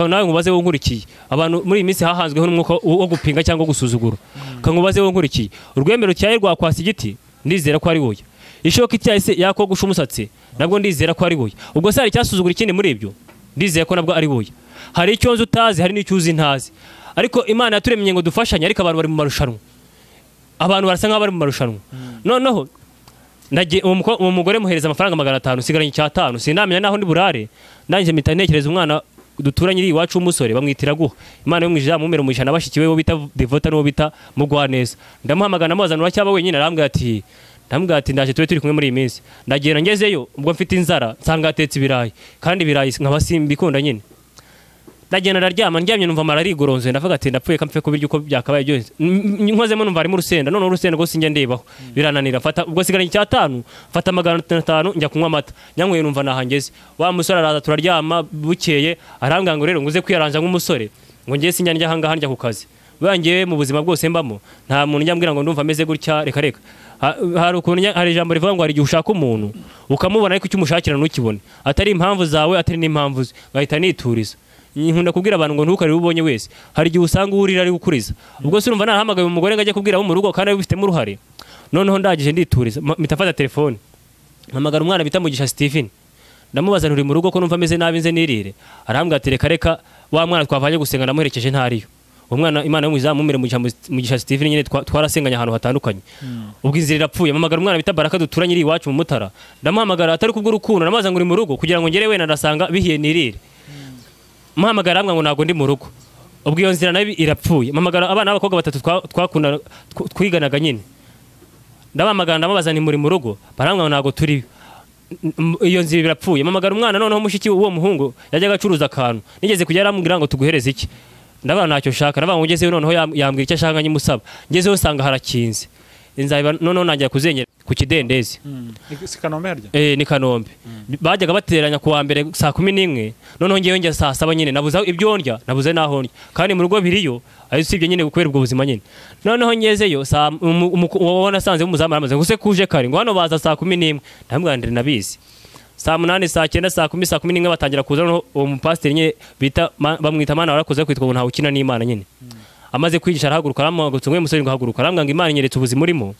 nawe ngubaze wo nkurikiye abantu muri iyi minsi hahanzweho n'umwuka wo gupinga cyangwa gusuzugura kangubaze wo nkurikiye urwemero cyaye rwa kwasa igiti ndizera ko ari woye ishoka icyahise yakogusha umusatsi nabwo ndizera ko ari woye ubwo se hari cyasuzugura ikindi muri ibyo ndizera ko nabwo ari woye hari icyo nzi utazi hari n'icyo uzi ntazi ariko Imana yaturemye ngo dufashanye ariko abantu bari mu marushanwa abantu barasa nk'abari mu marushanwa noneho uwo mugore muhereza amafaranga 500 sigaranye cy'5 sinamenya naho ndi burare ndanje mpita ntekereza umwana duturanye iri iwacu umusore bamwitira guha Imana yo mwijja mumero mwisha nabashikiwe bo bita Devota no bita Mugwaneza ndamuhamagana amazanura cyaba wenyine arambwira ati ndaje turi kumwe muri iyi minsi ndagera ngezeyo ubwo mfite inzara nsanga atetse ibirayi kandi ibirayi nkabasimbikunda nyine ndagenda ndaryama ndyamye numva mararigoronze ndavuga ati ndapfuye kampfe ko biryo uko byakabaye byose nkozemo numva ari mu rusenda none urusenda rwose njya ndebaho birananira fata ubwo sigaranye cy'5 fata 500 njya kunywa amata nyanyweye numva nahangeze wa musore araza turaryama bukeye arambwira ngo rero nguze kwiyaranja nk'umusore ngo ngiye sinjya njya hanga handya ku kazi bangiye mu buzima bwose mbamo nta muntu njya mbwira ngo ndumva ameze gutya reka hari ijambo rivuga ngo hari igihe ushaka umuntu ukamubona ariko icyo umushakira ntukibone atari impamvu zawe atari n'impamvu ngahita nituriza nkunda kubwira abantu ngo ntukarire ubonye wese hari igihe usanga urira ari gukuriza ubwo se urumva nahamagaye umugore ngo ajye kubwira abo mu rugo kandi abifitemo uruhare noneho ndagije ndituriza mitafata telefone mpamagara umwana bita Mugisha Stephen ndamubaza nturi mu rugo ko numva ameze nabi nze nirire arambwira ati reka wa mwana twavanye gusenga ndamuherekeje ntariyo umwana Imana yo muzamumire Mugisha Stephen nyine twarasenganya ahantu hatandukanye ubwo inzira irapfuye mpamagara umwana bita Baraka duturanye iri iwacu mu Mutara ndamuhamagara atari kubwo urukundo namaza ngo uri mu rugo kugira ngo ngere wena ndasanga bihiye nirire muhamagara amwe ngo nago ndi mu rugo ubwo iyo nzira nabi irapfuye muhamagara abana b'abakobwa 3 twakunda twiganaga nyine ndabamagara ndababaza ni muri mu rugo barambwa ngo nago turi iyo nzira irapfuye muhamagara umwana noneho mushiki uwo muhungu yajyaga acuruza akantu nigeze kujya aramubwira ngo tuguhereze iki ndabana ntacyo shaka ndavuga ngo ngezeyo noneho yambwira icyo ashaka nyimusaba ngezeyo usanga harakinze inzaiba noneho nanjye kuzengera ku kidendezi
si Kanombe harya
ni Kanombe bajyaga bateranya kuwa mbere saa 11 noneho ngewe njya saa 7 nyine nabuze ibyo ndya nabuze naho ndya kandi mu rugo biriyo ayo sibye nyine gukwera ubwo buzima nyine noneho ngezeyo saa wabona sanze umuzama amaze guse kuje kare ngo hano baza saa 11 ndamwandire nabizi saa 8 saa 9 saa 10 saa 11 batangira kuza no uwo mupasiteri nyine bita bamwita Mana warakoze kwitwa ngo ntawe ukina n'Imana nyine amaze kwigisha arahaguruka aramwagutse ngo umusore ngo haguruka arambwanga Imana inyeretse ubuzima urimo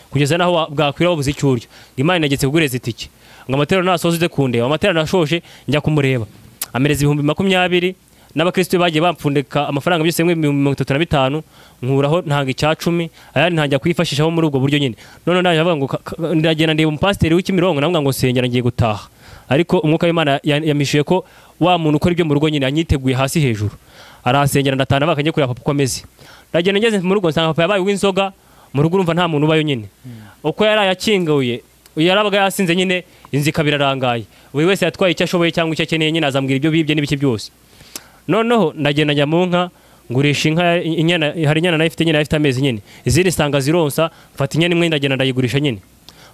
kugeza naho bwakwira wabuze icyuryo Imana inagetse kugureza itike ngo amatero nasoze kundeba amatero nashoshe njya kumureba amereza 2020 n'abakristo bagiye bampfundika amafaranga byose 35 nkuraho ntanga icya10 ayandi ntanjya kwifashisha ho muri ubwo buryo nyine none ndaje avuga ngo ndagenda ndeba umupasiteri w'Ikimironko namwe ngo sengera ngiye gutaha ariko umwuka w'Imana yamishuye ko wa muntu ukora ibyo mu rugo nyine anyiteguye hasi hejuru, aransengera ndatana bakajya kureba papa uko ameze. Ndagenda ngeze mu rugo nsanga papa yabaye uw'inzoga mu rugo, urumva nta muntu ubayo nyine. Uko yari yakinguye yarabaga yasinze nyine, inzika birarangaye, buri wese yatwaye icyo ashoboye cyangwa icyo akeneye nyine, azambwira ibyo bibye n'ibiki byose. Noneho ndagenda njya mu nka ngurisha inka, inyana, hari inyana nayo ifite nyine, ifite amezi nyine, izindi sanga zironsa, mfata inyana imwe ndagenda ndayigurisha nyine,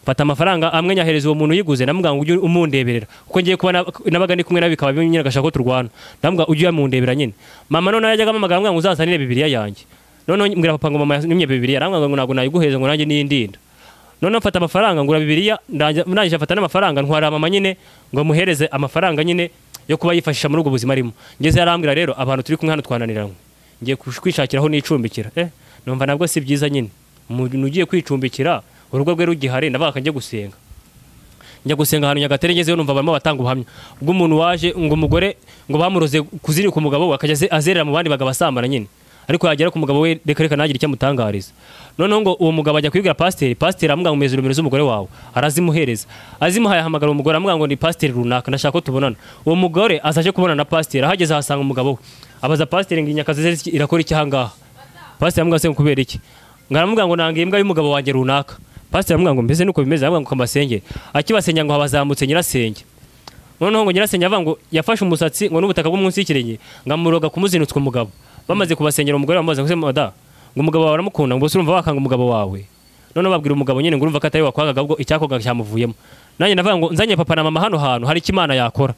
mfata amafaranga amwe nyahereza uwo muntu uyiguze, namubwira ngo ujye umundeberera kuko ngiye kuba nabaga ndi kumwe nawe bikaba nyine gashaka ko turwana, namubwira ujye umundebera nyine. Mama none yajyaga amamagara amubwira ngo uzansanire Bibiliya yanjye, none mbwira papa ngo mama yanyimye Bibiliya, arambwira ngo ntabwo nayiguheza ngo nanjye niyindinda. None mfata amafaranga ngura Bibiliya, ndangije afata n'amafaranga ntwara mama nyine ngo muhereze amafaranga nyine yo kuba yifashisha muri ubwo buzima arimo. Ngeze yarambwira rero abantu turi kumwe hano twananiranywe, ngiye kwishakiraho n'icumbikira. Numva nabwo si byiza nyine, umuntu ugiye kwicumbikira urugo rwe rugihari, ndavuga njye gusenga. Njya gusenga ahantu Nyagatare, ngezeyo numva barimo batanga ubuhamya ubwo umuntu waje ngo umugore ngo bamuroze kuzirika umugabo we, akajya azerera mu bandi bagabo basambana nyine, ariko yagera ku mugabo we reka nagira icyo amutangariza. Noneho ngo uwo mugabo ajya kwibwira pasiteri, pasiteri amubwira ngo mezero z'umugore wawe, arazimuhereza. Azimuhaye ahamagara umugore amubwira ngo ni pasiteri runaka ndashaka ko tubonana. Uwo mugore azaje kubonana na pasiteri, ahageze ahasanga umugabo we, abaza pasiteri ngo inyakazi irakora iki ahangaha. Pasiteri amubwira se kubera iki, ngaramubwira ngo nangiye imbwa y'umugabo wanjye runaka. Pasiteri amubwira ngo mbese nuko bimeze, amubwira ngo kamasenge, akibasenya ngo habazamutse nyirasenge. Noneho ngo nyirasenge avuga ngo yafashe umusatsi ngo n'ubutaka bwo munsi y'ikirenge ngamuroga kumuzinutswa umugabo. Bamaze kubasengera umugore bamubaza ngo mada ngo umugabo wawe aramukunda, ngo urumva wakanga umugabo wawe. Noneho babwira umugabo nyine ngo urumva ko atari wakwangaga ubwo icyakoga cyamuvuyemo. Nanjye navuga ngo nzanye papa na mama hano hantu hari icyo Imana yakora.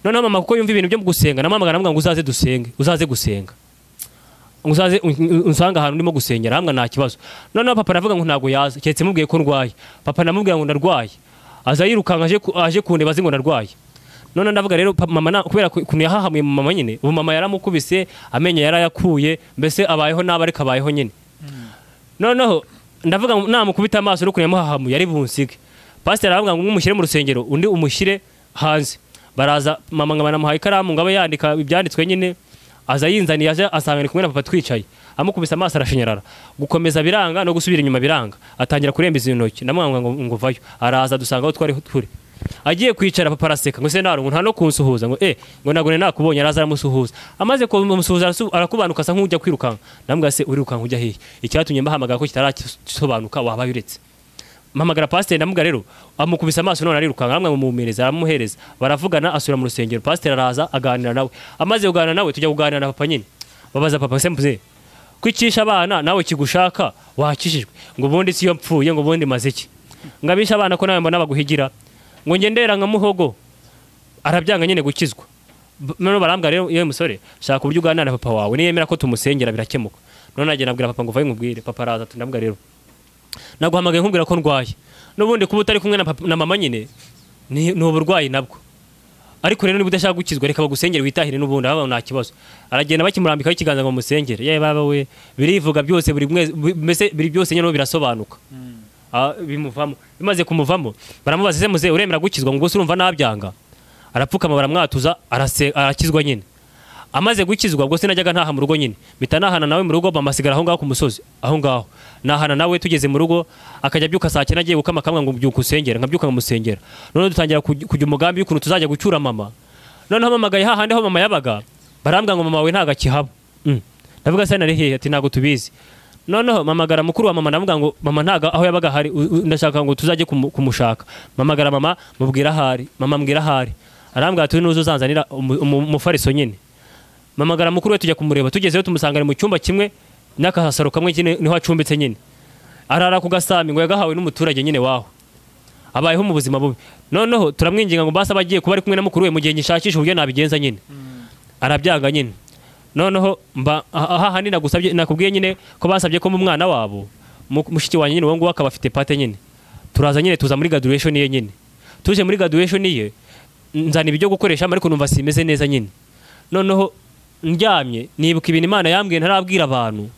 Noneho mama kuko yumva ibintu byo gusenga, namamagara amubwira ngo uzaze dusenge, uzaze gusenga, uzaze unsanga ahantu ndimo gusengera hamwe nta kibazo. Noneho papa aravuga ngo ntago yaza, cyetse mubwiye ko ndwaye. Papa namubwira ngo ndarwaye, aza yirukanka aje kundeba azi ngo ndarwaye. None ndavuga rero mama kubera kuntu yahahamuye mama nyine, ubu mama yaramukubise amenye yarayakuye, mbese abayeho naba ariko abayeho nyine. Noneho ndavuga namukubita amaso no kunyamuhahamu yari bunsige. Pastor aravuga ngo umushyire mu rusengero undi umushyire hanze. Baraza mama ngabana muhaye ikaramu ngabe yandika ibyanditswe nyine, aza yinzaniye aje asanga ni kumwe na papa twicaye, amukubise amaso arashinyarara, gukomeza biranga no gusubira inyuma biranga, atangira kurembiza intoki. Namwanga ngo vayo, araza dusanga aho twari turi. Agiye kwicara papa araseka ngo se narongo nta no kunsuhuza ngo ngo nagone nakubonye, araza aramusuhuza. Amaze kumusuhuza arakubanuka asa nk'ujya kwirukanka. Nambwa se urirukanka ujya hehe? Icyatumye mbahamagara ko kitarasobanuka wabaye uretse. Mpamagara pastor ndamubwira rero, amukubise amaso none arirukanka, amwe mumumereza aramuhereza, baravugana asura mu rusengero. Pastor araza aganira nawe, amaze kuganira nawe tujya kuganira na papa nyine. Babaza papa se mpuze kwicisha abana nawe kigushaka wakishijwe, ngo ubundi si yo mpfuye, ngo ubundi maze iki, ngabisha abana ko nawe mbona baguhigira, ngo ngendera nka muhogo. Arabyanga nyine gukizwa. None barambwa rero yewe musore, shaka uburyo uganira na papa wawe, niyemera ko tumusengera birakemuka. None agenda abwira papa ngo vaye nkubwire. Papa araza tundabwa rero, naguhamagaye nkubwira ko ndwaye, n'ubundi kuba utari kumwe na mama nyine ni uburwayi nabwo, ariko rero niba udashaka gukizwa reka bagusengere witahire n'ubundi aba nta kibazo. Aragenda bakimurambikaho ikiganza ngo musengere. Yewe baba we birivuga byose biri byose nyine birasobanuka. Bimuvamo, bimaze kumuvamo baramubaza se muze uremera gukizwa, ngo se urumva nabyanga. Arapfukama baramwatuza arakizwa nyine. Amaze gukizwa ubwo sinajyaga ntaha mu rugo nyine, bitanahana nawe mu rugo, bamasigara aho ngaho ku musozi aho ngaho. Nahana nawe tugeze mu rugo akajya byuka saa 9 agiye gukama kamwe ngo byuka usengera, nkabyuka ngamusengera. None dutangira kujya umugambi y'ukuntu tuzajya gucyura mama. Noneho mamagaye hahande aho mama yabaga, barambwa ngo mama we ntaga kihaba. Ndavuga se nari hehe, ati ntago tubizi. Noneho mamagara mukuru wa mama ndavuga ngo mama ntaga aho yabaga hari, ndashaka ngo tuzajye kumushaka. Mamagara mama mubwira hari, mama mbwira hari. Arambwa ati nuzo zanzanira umufariso nyine. Mamagara mukuru we tujya kumureba, tugezeyo tumusangana mu cyumba kimwe n'akahasaro kamwe nyine niho acumbitse nyine. Arara ku gasami ngo yagahawe n'umuturage nyine waho, abayeho mu buzima bubi. Noneho turamwinginga ngo basa bagiye kuba ari kumwe na mukuru we mu gihe ngishakisha uburyo nabigenza nyine. Arabyanga nyine. Noneho hahandi nagusabye nakubwiye nyine ko basabye ko mu mwana wabo mushiki wanjye nyine wo akaba afite pate nyine. Turaza nyine tuza muri graduation ye nyine. Tuje muri graduation ye nzana ibyo gukoresha ariko numva simeze neza nyine. Noneho ndyamye nibuka ibintu Imana yambwiye ntarabwira abantu.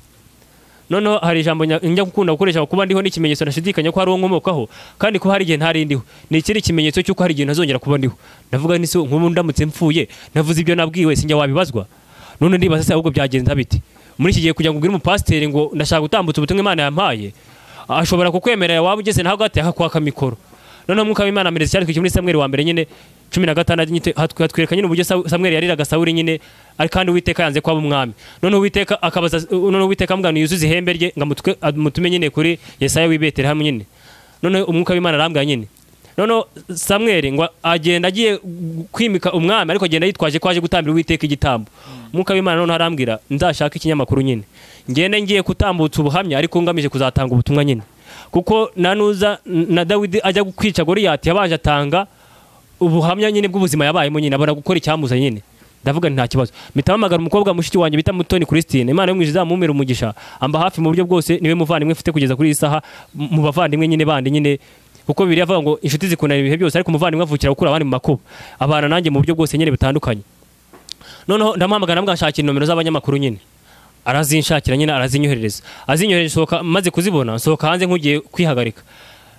Noneho hari ijambo njya gukunda gukoresha kuba ndiho n'ikimenyetso nashidikanya ko hari uwo nkomokaho, kandi ko hari igihe ntari ndiho. Ni ikiri kimenyetso cy'uko hari igihe ntazongera kuba ndiho. Ndavuga ni so nk'ubu ndamutse mpfuye navuze ibyo nabwiwe sinjya wabibazwa. None ndibaza se ahubwo byagenza biti muri iki gihe kugira ngo ubwire umupasiteri ngo ndashaka gutambutsa ubutumwa Imana yampaye, ashobora kukwemerera waba ugeze naho gate akakwaka mikoro. noneho umwuka w'Imana amereza cyari muri Samweli wa mbere nyine 16 hatwereka nyine uburyo Samweli yariraga Sawuli nyine ari kandi Uwiteka yanze kwaba umwami. Noneho Uwiteka akabaza, noneho Uwiteka amubwira yuzuze ihembe rye ngamutume nyine kuri Yesaya w'i Betelehemu nyine. Noneho umwuka w'Imana arambwira nyine. Noneho Samweli ngo agenda agiye kwimika umwami ariko agenda yitwaje kwaje gutambira Uwiteka igitambo. Umwuka w'Imana noneho arambwira nzashaka ikinyamakuru nyine. Ngende ngiye kutambutsa ubuhamya ariko ngamije kuzatanga ubutumwa nyine. Kuko nanuza na Dawidi ajya kwica Goliyati yabanje atanga ubuhamya nyine bw'ubuzima yabayemo nyine abona gukora icyamuza nyine. Ndavuga nta kibazo. Mitamamagara umukobwa mushiki wanjye bita Mutoni Christine. Imana yo mu ijuru izamumira umugisha. Amba hafi mu buryo bwose niwe muvandimwe mfite kugeza kuri isaha mu bavandimwe nyine bandi nyine. Kuko Bibiliya avuga ngo inshuti zikundana ibihe byose ariko umuvandimwe avukira gukura abandi mu makuba. Abana nanjye mu buryo bwose nyine bitandukanye. Noneho ndamuhamagara mbwashakira nomero z'abanyamakuru nyine. Arazinshakira nyine arazinyoherereza. Azinyohereje sohoka maze kuzibona sohoka hanze nkugiye kwihagarika.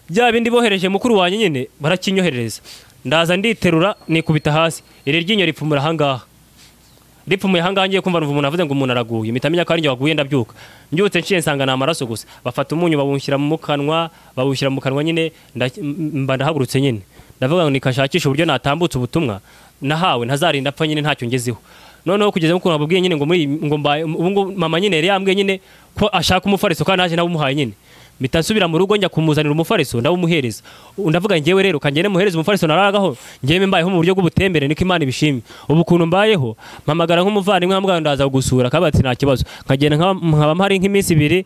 Bya bindi bohereje mukuru wanjye nyine barakinyoherereza. Ndaza nditerura nikubita hasi. Ire ryinyo ripfumura hangaha. Ripfumuye hangaha ngiye kumva umuntu avuze ngo umuntu araguye. Mitamenya ko ari njye waguye ndabyuka. Mbyutse nshiye nsanga na amaraso gusa. Bafata umunyu bawunshyira mu kanwa, bawushyira mu kanwa nyine mba ndahagurutse nyine. Ndavuga ngo nikashakisha uburyo natambutse ubutumwa nahawe ntazarinda apfa nyine ntacyo ngezeho. Noneho kugeza mu kuntu babwiye nyine ngo muri ngo mbaye ubwo mama nyine yari yambwiye nyine ko ashaka umufariso kandi naje nabumuhaye nyine. Mitasubira mu rugo njya kumuzanira umufariso ndawumuhereza. Ndavuga ngewe rero kangene muhereza umufariso naragaho ngewe mbayeho mu buryo bw'ubutembere niko Imana ibishimye. Ubu kuntu mbayeho mpamagara nk'umuvandimwe nkambwa ndaza kugusura kabati nta kibazo. Nkagenda nkaba mpari nk'iminsi 2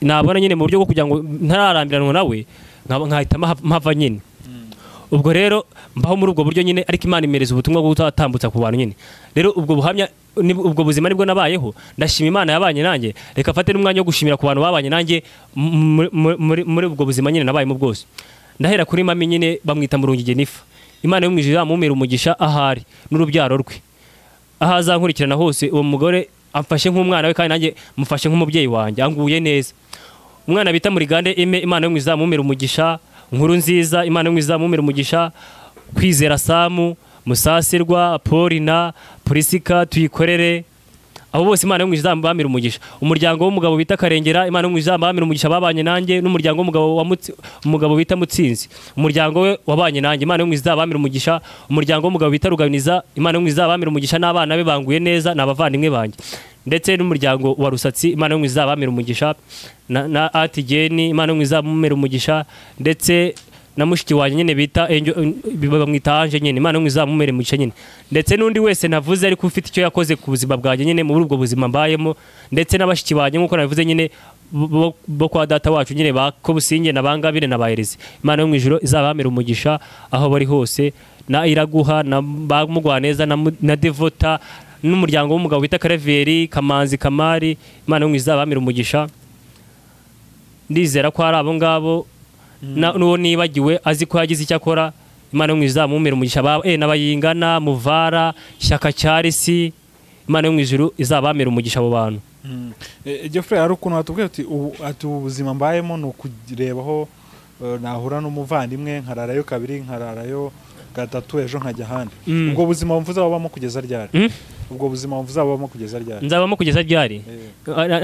nabona nyine mu buryo bwo kugira ngo ntararambiranwa nawe nkahita mpava nyine. Ubwo rero mbaho muri ubwo buryo nyine ariko Imana imereza ubutumwa bwo gutambutsa ku bantu nyine. Rero ubwo buhamya ubwo buzima nibwo nabayeho ndashima Imana yabanye nanjye reka fate n'umwanya wo gushimira ku bantu babanye nanjye muri ubwo buzima nyine nabayemo bwose. Ndahera kuri mami nyine bamwita Murungi Jenifa. Imana yo mu ijuru amumera umugisha ahari n'urubyaro rwe. Ahaza nkurikirana hose uwo mugore amfashe nk'umwana we kandi nanjye mufashe nk'umubyeyi wanjye anguye neza. Umwana bita Murigande Imana yo mu ijuru amumera umugisha. Nkuru nziza Imana yo mu ijuru amumera umugisha. Kwizera Samu Musasirwa Paulina Prisika Tuyikorere abo bose Imana yo mu ijuru bamira umugisha. Umuryango w'umugabo bita Karengera Imana yo mu ijuru bamira umugisha babanye nanjye n'umuryango w'umugabo bita Mutsinzi umuryango we wabanye nanjye Imana yo mu ijuru bamira umugisha. Umuryango w'umugabo bita Ruganiza Imana yo mu ijuru bamira umugisha n'abana be banguye neza n'abavandimwe banjye ndetse n'umuryango wa Rusatsi Imana yo mu ijuru bamira umugisha na Atigeni Imana yo mu ijuru bamira umugisha ndetse na mushiki wanjye nyine bita bamwita Anje nyine Imana yo mu ijuru bamumere umugisha nyine ndetse n'undi wese navuze ariko ufite icyo yakoze ku buzima bwanjye nyine muri ubwo buzima mbayemo ndetse n'abashiki banjye nkuko navuze nyine bo kwa data wacu nyine bako Businge na Bangabire na Baherezi Imana yo mu ijuru izabamera umugisha aho bari hose na Iraguha na Bamugwaneza na Devota n'umuryango w'umugabo bita Karaveri Kamanzi Kamari Imana yo mu ijuru izabamera umugisha. Ndizera ko ari abo ngabo n'uwo nibagiwe azi ko yagize icyo akora Imana yo mu ijuru izamumera umugisha n'abayingana Muvara Shyaka Charles Imana yo mu ijuru izabamera umugisha abo bantu.
Geoffrey hari ukuntu watubwiye ati ubuzima mbayemo ni ukurebaho nahura n'umuvandimwe nkararayo 2 nkararayo 3 ejo nkajya ahandi. Ubwo buzima wumva uzabamo kugeza ryari? Ubwo buzima wumva uzabamo kugeza ryari?
Nzabamo kugeza ryari?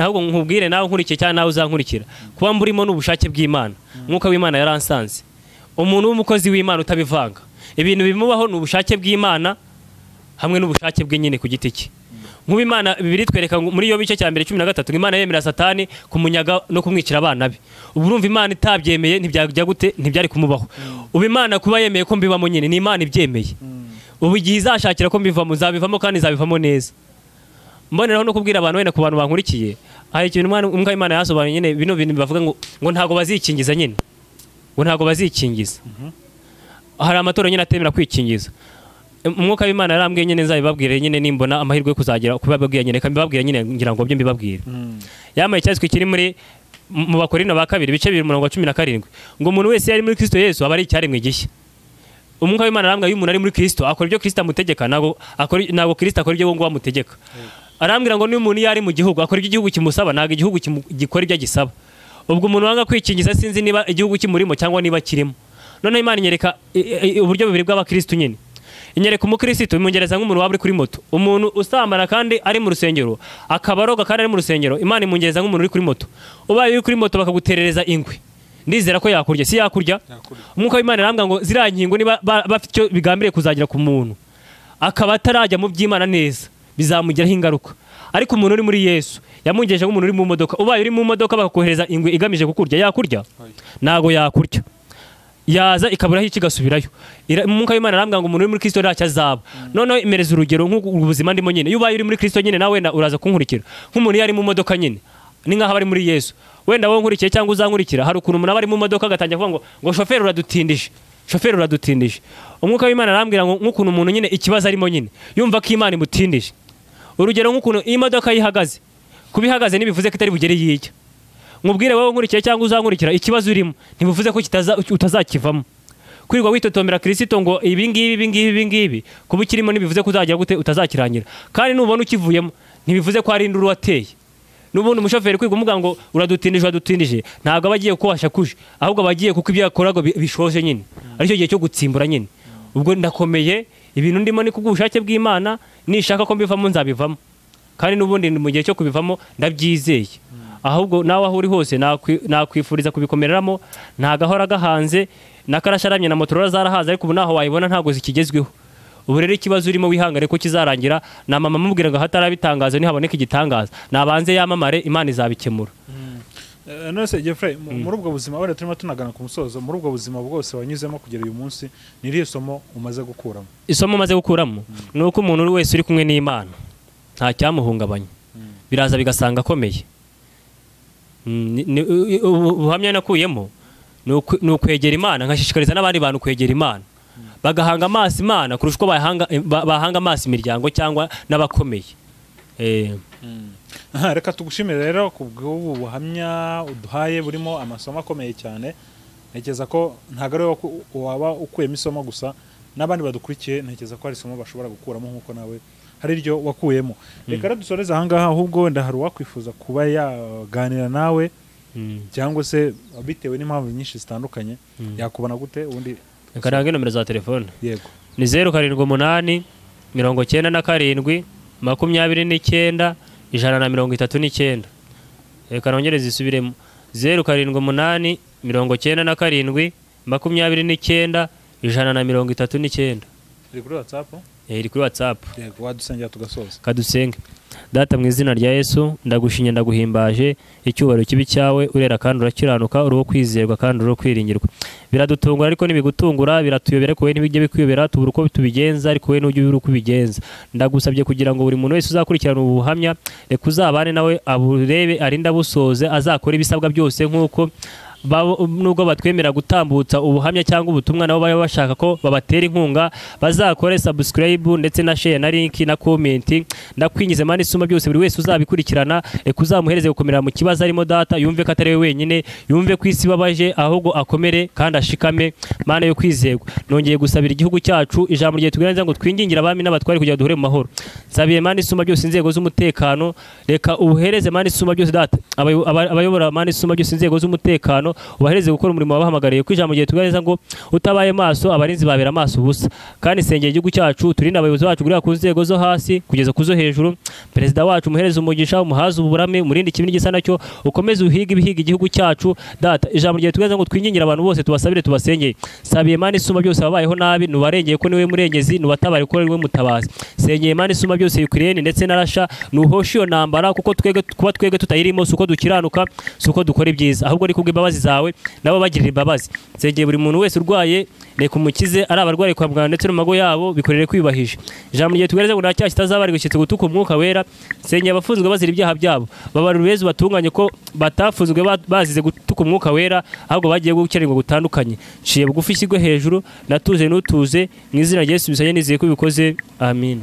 Ahubwo nkubwire nawe nkurikiye cyane nawe uzankurikira. Kuba mburimo n'ubushake bw'Imana. Mwuka w'Imana yaransanze. Umuntu w'umukozi w'Imana utabivanga. Ibintu bimubaho n'ubushake bw'Imana hamwe n'ubushake bwe nyine ku giti cye. Nk'ubu Imana Bibiri twereka muri yo bice cya mbere 13 Imana yemera Satani kumunyaga no kumwicira abana be. Ubu urumva Imana itabyemeye ntibyajya gute ntibyari kumubaho. Ubu Imana kuba yemeye ko mbibamo nyine ni Imana ibyemeye. Ubu igihe izashakira ko mbivamo zabivamo kandi zabivamo neza. Mboneraho no kubwira abantu wenda ku bantu bankurikiye hari ikintu umwe Imana yasobanuye nyine bino bintu bavuga ngo ntago bazikingiza nyine. Ngo ntago bazikingiza. Hari amatora nyine atemera kwikingiza. Umwuka w'Imana yarambwiye nyine nzabibabwire nyine nimbona amahirwe kuzagira kubababwiye nyine kambibabwire nyine ngira ngo byo mbibabwire. Yamaye cyazwe kiri muri mu Bakorino ba 2 bice 2:17 ngo umuntu wese yari muri Kristo Yesu aba ari icyaremwe gishya. Umwuka w'Imana arambwira umuntu ari muri Kristo akora ibyo Kristo amutegeka nago Kristo akora ibyo ngo amutegeka. Arambwira ngo niyo umuntu yari mu gihugu akora ibyo igihugu kimusaba nago igihugu gikora ibyo gisaba. Ubwo umuntu wanga kwikingiza sinzi niba igihugu kimurimo cyangwa niba kirimo. None Imana inyereka uburyo bubiri bw'abakristo nyine. Inyereka umukristo imungereza nk'umuntu waburi kuri moto. Umuntu usambana kandi ari mu rusengero akabaroga kandi ari mu rusengero Imana imungereza nk'umuntu uri kuri moto. Ubaye uri kuri moto bakaguterereza ingwe. ndizera ko yakurya si yakurya umwuka w'Imana arambwira ngo ziriya nkingo niba bafite icyo bigambiriye kuzagira ku muntu akaba atarajya mu by'Imana neza bizamugiraho ingaruka. Ariko umuntu uri muri Yesu yamungejeje nk'umuntu uri mu modoka, ubaye uri mu modoka bakakohereza ingwe igamije kukurya, yakurya? Ntago yakurya, yaza ikaburaho ikigasubirayo. Umwuka w'Imana arambwira ngo umuntu uri muri Kristo ntacyo azaba. Noneho imereza urugero nk'ubuzima ndimo nyine, iyo ubaye uri muri Kristo nyine nawe uraza kunkurikira nk'umuntu yari mu modoka nyine, ni nk'aho ari muri Yesu. Wenda wowe nkurikiye cyangwa uzankurikira, hari ukuntu umuntu aba ari mu modoka agatangira kuvuga ngo shoferi uradutindije, shoferi uradutindije. Umwuka w'Imana arambwira ngo nk'ukuntu umuntu nyine ikibazo arimo nyine yumva ko Imana imutindije. Urugero nk'ukuntu iyi modoka yihagaze, kubihagaze ntibivuze ko itari bugere yijya. Nkubwire wowe nkurikiye cyangwa uzankurikira, ikibazo urimo ntibivuze ko utazakivamo. Kwirirwa witotombera Kristo ngo ibi ngibi kuba ukirimo ntibivuze ko uzagira gute utazakirangira. Kandi nubona ukivuyemo ntibivuze ko ari induru wateye. Nubundi umushoferi kwiga umuga ngo uradutindije ntabwo abagiye ko washakuje, ahubwo abagiye kuko ibyo yakoraga bishoje nyine, aricyo gihe cyo gutsimbura nyine. Ubwo ndakomeye ibintu ndimo ni kubw'ubushake bw'Imana, nishaka ko mbivamo nzabivamo, kandi nubundi mu gihe cyo kubivamo ndabyizeye. Ahubwo nawe aho uri hose nakwifuriza kubikomereramo, ntagahora gahanze nakarasharamye na Motorola zarahaza, ariko ubu naho wayibona ntago zikigezweho. Ubu rero ikibazo urimo wihangane ko kizarangira, na mama mubwira ngo hatarabitangaza nihaboneka igitangaza nabanze yamamare, Imana izabikemura.
None se Geoffrey, muri ubwo buzima wenda turimo tunagana ku musozo, muri ubwo buzima bwose wanyuzemo kugera uyu munsi, ni irihe somo umaze gukuramo?
Isomo umaze gukuramo ni uko umuntu wese uri kumwe n'Imana nta cyamuhungabanya, biraza bigasanga akomeye. Ubuhamya nakuyemo ni ukwegera Imana, nkashishikariza n'abandi bantu kwegera Imana, bagahanga amaso Imana kurusha uko bahanga amaso imiryango cyangwa n'abakomeye.
Reka tugushimire rero ku bw'ubu buhamya uduhaye burimo amasomo akomeye cyane. Ntekereza ko ntabwo ari waba ukuyemo isomo gusa, n'abandi badukurikiye ntekereza ko hari isomo bashobora gukuramo nk'uko nawe hari iryo wakuyemo. Reka dusoreze ahangaha, ahubwo wenda hari uwakwifuza kuba yaganira nawe cyangwa se bitewe n'impamvu nyinshi zitandukanye, yakubona gute? Ubundi
reka nange nomero za telefone.
Yego,
ni 078 97 29 139. Reka nongere zisubiremo 078 97 29 139.
iri kuri WhatsApp?
Iri kuri WhatsApp.
Yego, wadusengera tugasoza.
Kadusenge. Data mu izina rya Yesu ndagushinya ndaguhimbaje, icyubahiro kibi cyawe, urera kandi urakiranuka, uruwo kwizerwa kandi uruwo kwiringirwa. Biradutungura ariko nibigutungura, biratuyobera ko we ntibijye bikwiyobera, tubura uko tubigenza ariko we n'ujye ubura uko ubigenza. Ndagusabye kugira ngo buri muntu wese uzakurikirana ubu buhamya, reka uzabane nawe aburebe arinda busoze, azakora ibisabwa byose nk'uko nubwo batwemera gutambutsa ubuhamya cyangwa ubutumwa, nabo baba bashaka ko babatera inkunga, bazakore subscribe ndetse na share na link na comment. Ndakwingize Mana isuma byose, buri wese uzabikurikirana, reka uzamuhereze gukomera mu kibazo arimo data, yumve ko atari we wenyine, yumve ko isi babaje, ahubwo akomere kandi ashikame. Mana yo kwizerwa, nongeye gusabira igihugu cyacu, ijambo rye tuganiriza ngo twingingira abami n'abatwari kugira duhure mu mahoro. Nsabiye Mana isuma byose inzego z'umutekano, reka ubuhereze Mana isuma byose data, abayobora Mana isuma byose inzego z'umutekano, ubahereze gukora umurimo wabahamagariye, ko ijambo rye tuganiriza ngo utabaye maso abarinzi babera maso ubusa. Kandi sengeye igihugu cyacu, turinde abayobozi bacu gurira ku nzego zo hasi kugeza kuzo hejuru, perezida wacu umuhereze umugisha, umuhaza uburame, umurinde ikibindi gisa nacyo, ukomeze uhiga ibihiga igihugu cyacu data. Ijambo rye tuganiriza ngo twingingira abantu bose, tubasabire tubasengeye. Sabiye Mana isuma byose ababayeho nabi, nubarengeye ko niwe murengezi, nubatabare ko niwe mutabazi. Sengeye Mana isuma byose Ukraine ndetse na Russia, nuhoshe iyo ntambara, kuko twege tutayirimo, suko dukiranuka, suko dukora ibyiza, ahubwo ari kubw'imbabazi zawe nabo bagirira imbabazi. Sengeye buri muntu wese urwaye, reka umukize, ari abarwayi kwa muganga ndetse n'amago yabo bikorere kwiyubahisha. Ijambo rye tuganiriza ngo nta cyaha kitazabari gushyitse gutuka umwuka wera. Sengeye abafunzwe bazira ibyaha byabo, babarura Yesu batunganye ko batafunzwe bazize gutuka umwuka wera, ahubwo bagiye gukenerwa gutandukanye. Ciye bugufi ishyirwe hejuru, natuze n'utuze, mu izina rya Yesu bisanye nizeye ko bikoze. Amin.